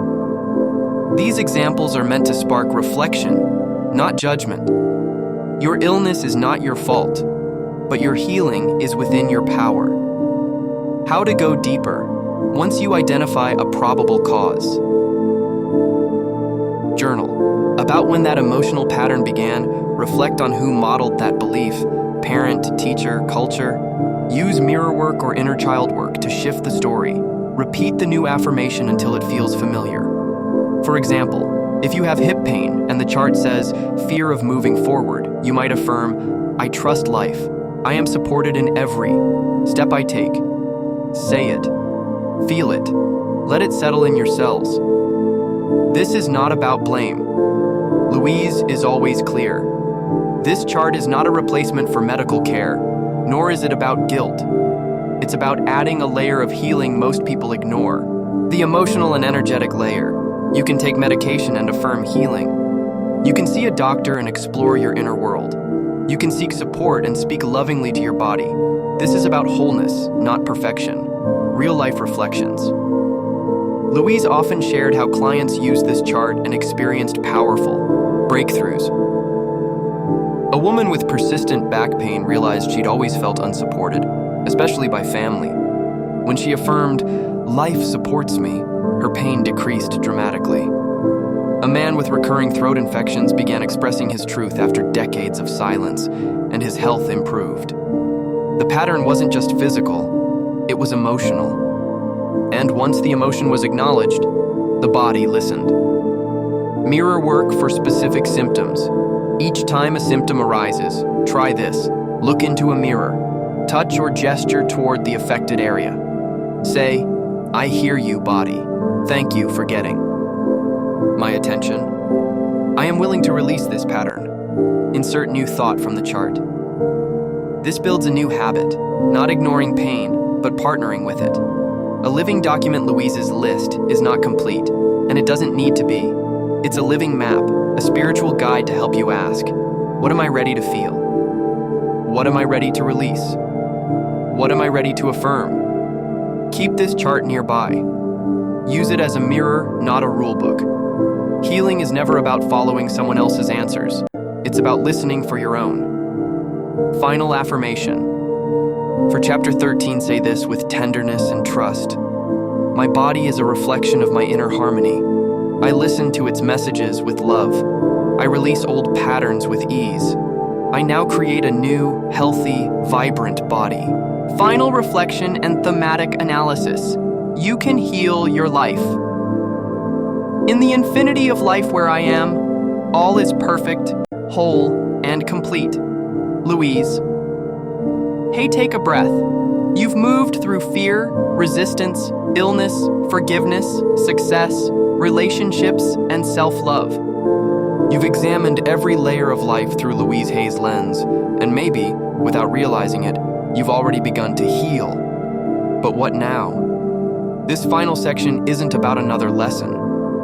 These examples are meant to spark reflection, not judgment. Your illness is not your fault, but your healing is within your power. How to go deeper once you identify a probable cause. Journal. About when that emotional pattern began, reflect on who modeled that belief, parent, teacher, culture. Use mirror work or inner child work to shift the story. Repeat the new affirmation until it feels familiar. For example, if you have hip pain and the chart says fear of moving forward, you might affirm, I trust life. I am supported in every step I take. Say it. Feel it. Let it settle in your cells. This is not about blame. Louise is always clear. This chart is not a replacement for medical care, nor is it about guilt. It's about adding a layer of healing most people ignore. The emotional and energetic layer. You can take medication and affirm healing. You can see a doctor and explore your inner world. You can seek support and speak lovingly to your body. This is about wholeness, not perfection. Real-life reflections. Louise often shared how clients used this chart and experienced powerful breakthroughs. A woman with persistent back pain realized she'd always felt unsupported, especially by family. When she affirmed, "Life supports me," her pain decreased dramatically. A man with recurring throat infections began expressing his truth after decades of silence, and his health improved. The pattern wasn't just physical, it was emotional. And once the emotion was acknowledged, the body listened. Mirror work for specific symptoms. Each time a symptom arises, try this. Look into a mirror. Touch or gesture toward the affected area. Say, I hear you, body. Thank you for getting my attention. I am willing to release this pattern. Insert new thought from the chart. This builds a new habit, not ignoring pain, but partnering with it. A living document. Louise's list is not complete, and it doesn't need to be. It's a living map, a spiritual guide to help you ask, what am I ready to feel? What am I ready to release? What am I ready to affirm? Keep this chart nearby. Use it as a mirror, not a rule book. Healing is never about following someone else's answers. It's about listening for your own. Final affirmation. For chapter 13, say this with tenderness and trust. My body is a reflection of my inner harmony. I listen to its messages with love. I release old patterns with ease. I now create a new, healthy, vibrant body. Final reflection and thematic analysis. You can heal your life. In the infinity of life where I am, all is perfect, whole, and complete. Louise. Hey, take a breath. You've moved through fear, resistance, illness, forgiveness, success, relationships, and self-love. You've examined every layer of life through Louise Hay's lens, and maybe, without realizing it, you've already begun to heal. But what now? This final section isn't about another lesson.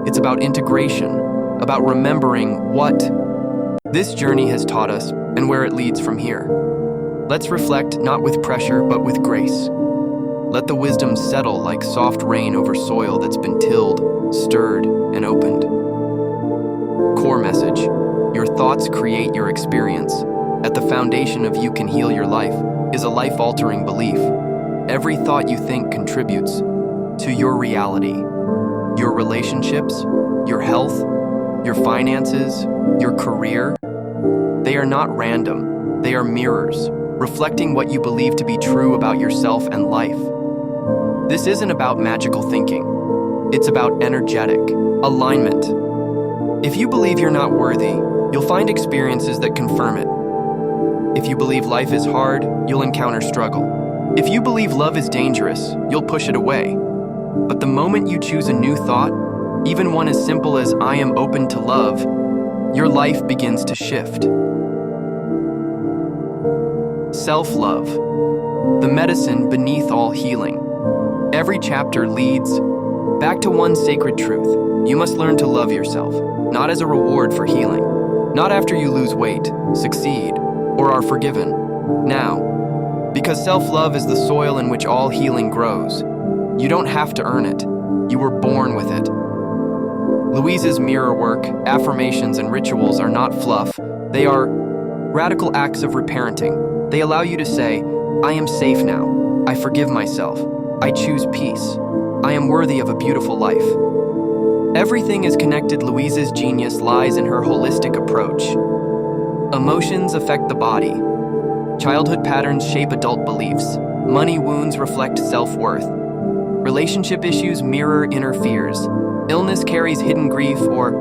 It's about integration, about remembering what this journey has taught us and where it leads from here. Let's reflect not with pressure, but with grace. Let the wisdom settle like soft rain over soil that's been tilled, stirred, and opened. Core message: your thoughts create your experience. At the foundation of "you can heal your life" is a life-altering belief. Every thought you think contributes to your reality. Your relationships, your health, your finances, your career. They are not random. They are mirrors, reflecting what you believe to be true about yourself and life. This isn't about magical thinking. It's about energetic alignment. If you believe you're not worthy, you'll find experiences that confirm it. If you believe life is hard, you'll encounter struggle. If you believe love is dangerous, you'll push it away. But the moment you choose a new thought, even one as simple as "I am open to love," your life begins to shift. Self-love, the medicine beneath all healing. Every chapter leads back to one sacred truth. You must learn to love yourself, not as a reward for healing, not after you lose weight, succeed, or are forgiven. Now, because self-love is the soil in which all healing grows. You don't have to earn it. You were born with it. Louise's mirror work, affirmations, and rituals are not fluff. They are radical acts of reparenting. They allow you to say, "I am safe now. I forgive myself. I choose peace. I am worthy of a beautiful life." Everything is connected. Louise's genius lies in her holistic approach. Emotions affect the body. Childhood patterns shape adult beliefs. Money wounds reflect self-worth. Relationship issues mirror inner fears. Illness carries hidden grief or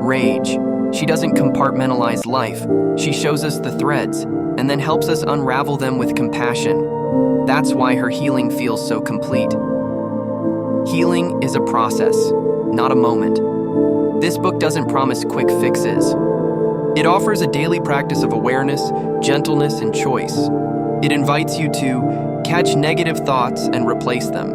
rage. She doesn't compartmentalize life. She shows us the threads and then helps us unravel them with compassion. That's why her healing feels so complete. Healing is a process, not a moment. This book doesn't promise quick fixes. It offers a daily practice of awareness, gentleness, and choice. It invites you to catch negative thoughts and replace them.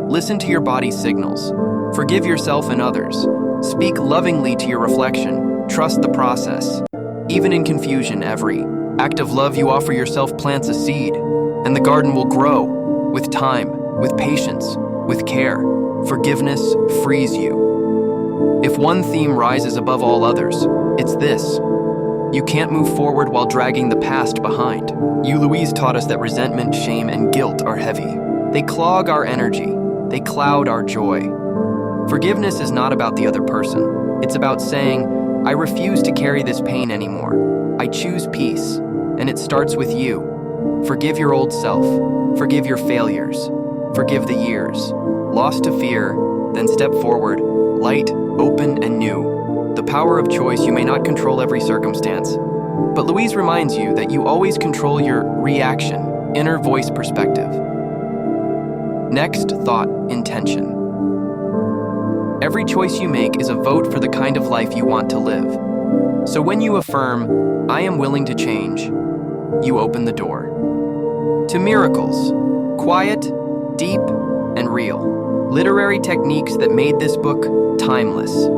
Listen to your body's signals. Forgive yourself and others. Speak lovingly to your reflection. Trust the process. Even in confusion, every act of love you offer yourself plants a seed, and the garden will grow with time, with patience, with care. Forgiveness frees you. If one theme rises above all others, it's this. You can't move forward while dragging the past behind. Louise taught us that resentment, shame, and guilt are heavy. They clog our energy. They cloud our joy. Forgiveness is not about the other person. It's about saying, "I refuse to carry this pain anymore. I choose peace." And it starts with you. Forgive your old self. Forgive your failures. Forgive the years. Lost to fear, then step forward, light, open, and new. The power of choice. You may not control every circumstance, but Louise reminds you that you always control your reaction, inner voice perspective. Next, thought, intention. Every choice you make is a vote for the kind of life you want to live. So when you affirm, "I am willing to change," you open the door to miracles, quiet, deep, and real. Literary techniques that made this book timeless.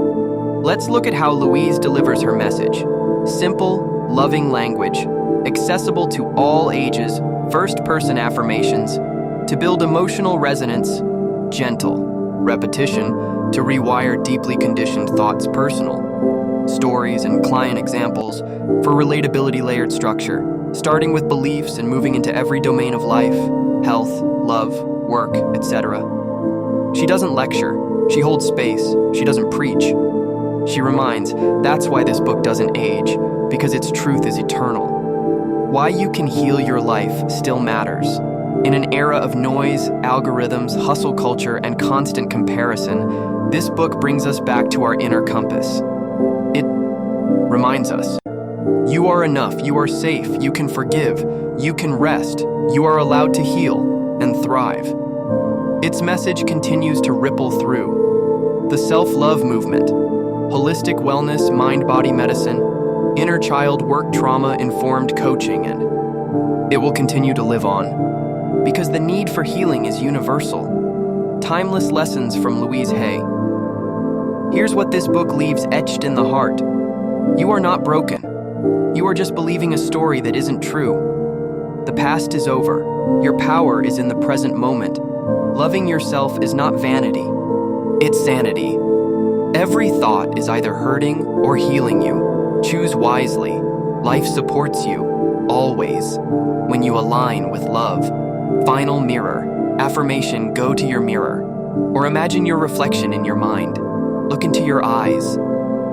Let's look at how Louise delivers her message. Simple, loving language, accessible to all ages, first-person affirmations, to build emotional resonance, gentle, repetition, to rewire deeply conditioned thoughts, personal, stories and client examples, for relatability, layered structure, starting with beliefs and moving into every domain of life, health, love, work, etc. She doesn't lecture, she holds space, she doesn't preach. She reminds, that's why this book doesn't age, because its truth is eternal. Why you can heal your life still matters. In an era of noise, algorithms, hustle culture, and constant comparison, this book brings us back to our inner compass. It reminds us, you are enough, you are safe, you can forgive, you can rest, you are allowed to heal and thrive. Its message continues to ripple through the self-love movement, holistic wellness, mind-body medicine, inner child work, trauma-informed coaching, and it will continue to live on. Because the need for healing is universal. Timeless lessons from Louise Hay. Here's what this book leaves etched in the heart. You are not broken. You are just believing a story that isn't true. The past is over. Your power is in the present moment. Loving yourself is not vanity. It's sanity. Every thought is either hurting or healing you. Choose wisely. Life supports you. always, when you align with love. Final mirror. Affirmation: go to your mirror, or imagine your reflection in your mind. Look into your eyes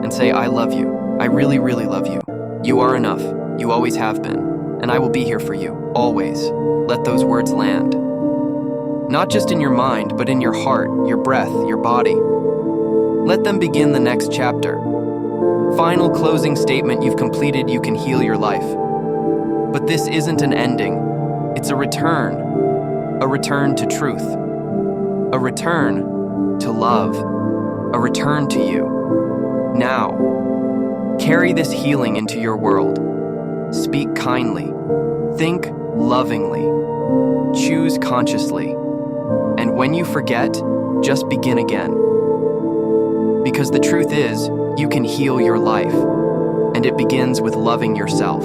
and say, I love you. I really, really love you. You are enough. You always have been. And I will be here for you, always. Let those words land. Not just in your mind, but in your heart, your breath, your body. Let them begin the next chapter. Final closing statement: you've completed, you can heal your life. But this isn't an ending. It's a return to truth, a return to love, a return to you. Now, carry this healing into your world. Speak kindly, think lovingly, choose consciously, and when you forget, just begin again. Because the truth is, you can heal your life, and it begins with loving yourself.